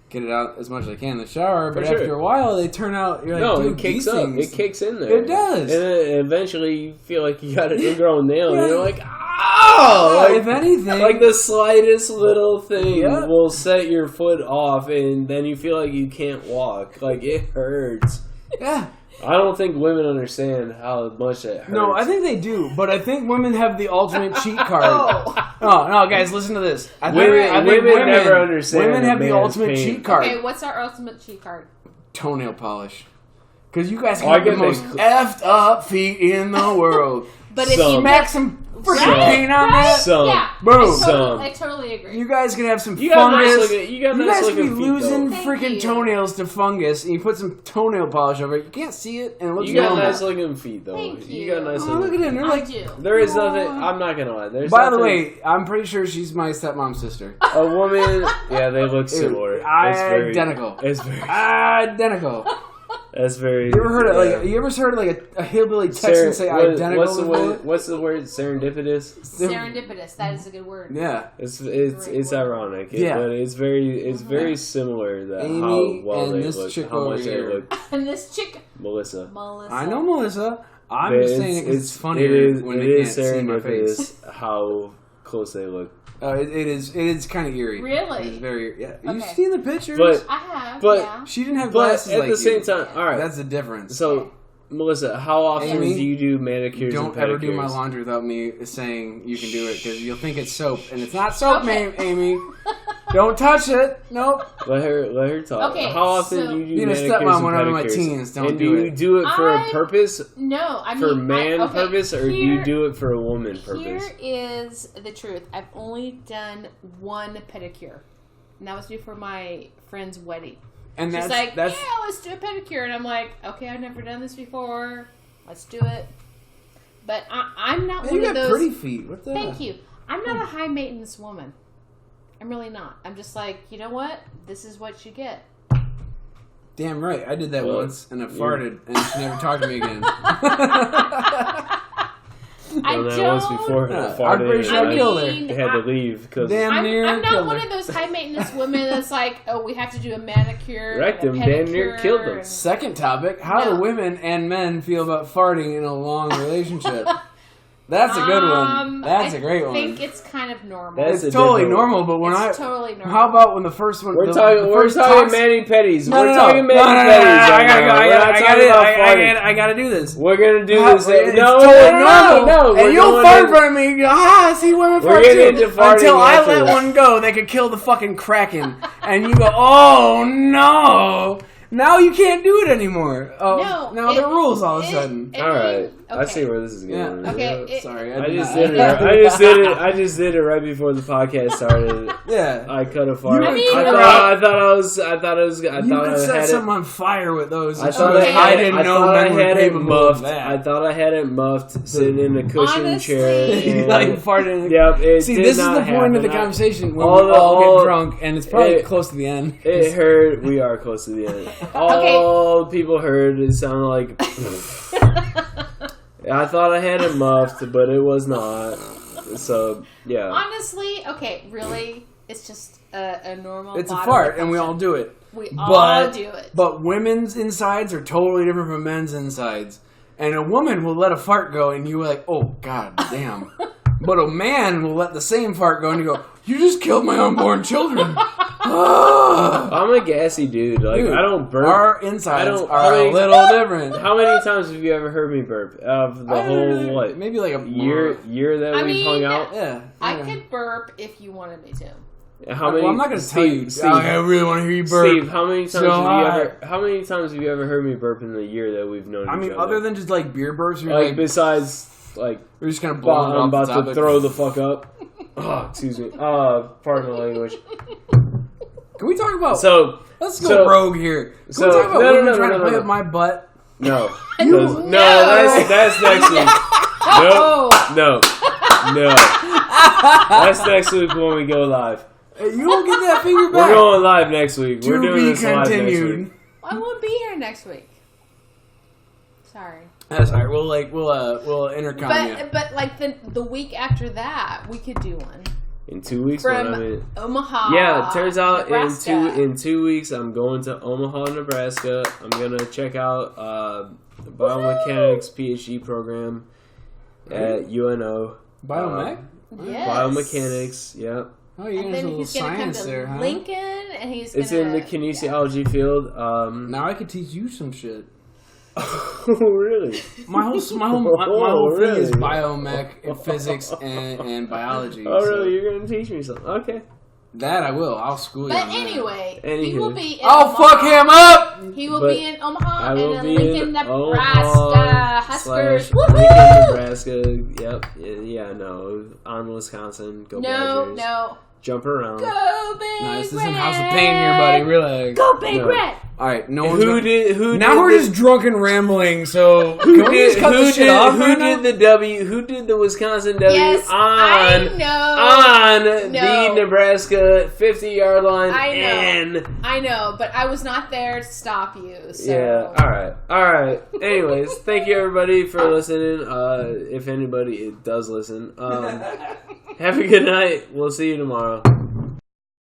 get it out as much as I can in the shower. But after a while, they turn out. You're like, dude, it kicks up. It kicks in there. It does. And then eventually, you feel like you got an ingrown nail, and you're like, oh! If anything, like the slightest little thing will set your foot off, and then you feel like you can't walk. Like it hurts. Yeah. I don't think women understand how much it hurts. No, I think they do, but I think women have the ultimate cheat card. No, guys, listen to this. I think women never understand. Women have the ultimate cheat card. Okay, what's our ultimate cheat card? Toenail polish. Because you guys got the most effed up feet in the world. But if you smack some freaking paint on that, boom. I totally agree. You guys can have some fungus. You guys can be losing freaking toenails to fungus, and you put some toenail polish over it. You can't see it, and it looks normal. You got nice looking feet, though. Thank you. You got nice looking look at it. I do. There is nothing. I'm not gonna lie. By the way, I'm pretty sure she's my stepmom's sister. A woman. Yeah, they look similar. Identical. It's very identical. That's very. You ever heard a hillbilly Texan say identical? What's the word? Serendipitous. Serendipitous. That is a good word. Yeah, it's ironic. But it's very similar. That Amy how well and they this look, chick how much they over look. And this chick, Melissa. I know Melissa. I'm just saying it's funnier when they can't see my face. How close they look. It is kind of eerie. Really? It's very, yeah. Okay. You've seen the pictures? I have, she didn't have glasses at the same time. All right. That's the difference. So, Melissa, how often do you do manicures and pedicures? Don't ever do my laundry without me saying you can do it, because you'll think it's soap, and it's not soap, Amy. Don't touch it. Nope. Let her talk. Okay, how often do you do manicures and pedicures? Stepmom went out of my teens. Don't do it. Do you do it for a purpose? No, for man purpose, or do you do it for a woman purpose? Here is the truth. I've only done one pedicure, and that was before my friend's wedding. And she's like, yeah, let's do a pedicure. And I'm like, okay, I've never done this before. Let's do it. But I'm not one of those. You got pretty feet. What the? Thank you. I'm not a high maintenance woman. I'm really not. I'm just like, you know what? This is what you get. Damn right. I did that once, and I farted, and she never talked to me again. I don't. Once before, I'm pretty sure I killed her. They had to leave because I'm not one of those high maintenance women that's like, oh, we have to do a manicure. Rectum damn near killed them. Second topic: how do women and men feel about farting in a long relationship? That's a good one. That's a great one. I think it's kind of normal. It's totally normal, but totally normal. How about when the first one? We're talking mani pedis. We're talking mani pedis. I gotta do this. We're gonna do this. No. And you'll fart in front of me. You go, see women fart too. Until I let one go, they could kill the fucking Kraken. And you go, oh no. Now you can't do it anymore. Oh, now there are rules all of a sudden. All right, I see where this is going. Yeah. Okay, sorry, I just did it right before the podcast started. Yeah, I cut a fart. I thought it was. You could set something on fire with those. I didn't know men were capable of that. I thought I had it muffed, sitting in a cushioned chair, like farting. Yep. See, this is the point of the conversation when we all get drunk, and it's probably close to the end. It hurt. We are close to the end. All people heard it sounded like. I thought I had it muffed, but it was not. So yeah. Honestly, okay, really, it's just a normal. It's a fart, and we all do it. We all do it. But women's insides are totally different from men's insides, and a woman will let a fart go, and you're like, "Oh God damn!" But a man will let the same fart go, and you go, "You just killed my unborn children." I'm a gassy dude. Like, dude, I don't burp. Our insides are a little different. How many times have you ever heard me burp? Of the whole what? Maybe like a year that we've hung out. Yeah, I could burp if you wanted me to. How many? Well, I'm not going to tell you. Steve, I really want to hear you burp. Steve, how many times have you ever heard me burp in the year that we've known each other? I mean, other than just like beer burps, like besides we're just kind of blowing. I'm about to throw the fuck up. Oh, excuse me. Pardon my language. Can we talk about? Let's go rogue here. Can we talk about women trying to play with my butt? No. That's next week. No. That's next week when we go live. You won't get that finger back. We're going live next week. We're doing this live next week. I won't be here next week. Sorry. That's all right. We'll intercom you. But like the week after that, we could do one. In 2 weeks, from Omaha. Yeah, it turns out Nebraska. in 2 weeks, I'm going to Omaha, Nebraska. I'm gonna check out the biomechanics PhD program at UNO. Biomech? Yes. Biomechanics. Yep. Oh, you're and then he's going to come to there, huh? Lincoln, and he's It's in the kinesiology field. Now I could teach you some shit. Oh, really? My whole thing is biomech, physics, and biology. Oh, really? You're going to teach me something? Okay. That I will. I'll school you. But anyway, he will be in I'll fuck him up! He will be in Omaha and in Lincoln, Nebraska. Huskers. Lincoln, Nebraska. Yep. Yeah, no. On Wisconsin. Go Badgers. No. Jump around. Go Big Red. This isn't House of Pain here, buddy. Relax. Go Big Red. All right, no one's Who did just drunk and rambling. So who did the Wisconsin W on the Nebraska 50-yard line? I know, but I was not there to stop you. So. Yeah. All right. Anyways, thank you everybody for listening. If anybody does listen, have a good night. We'll see you tomorrow.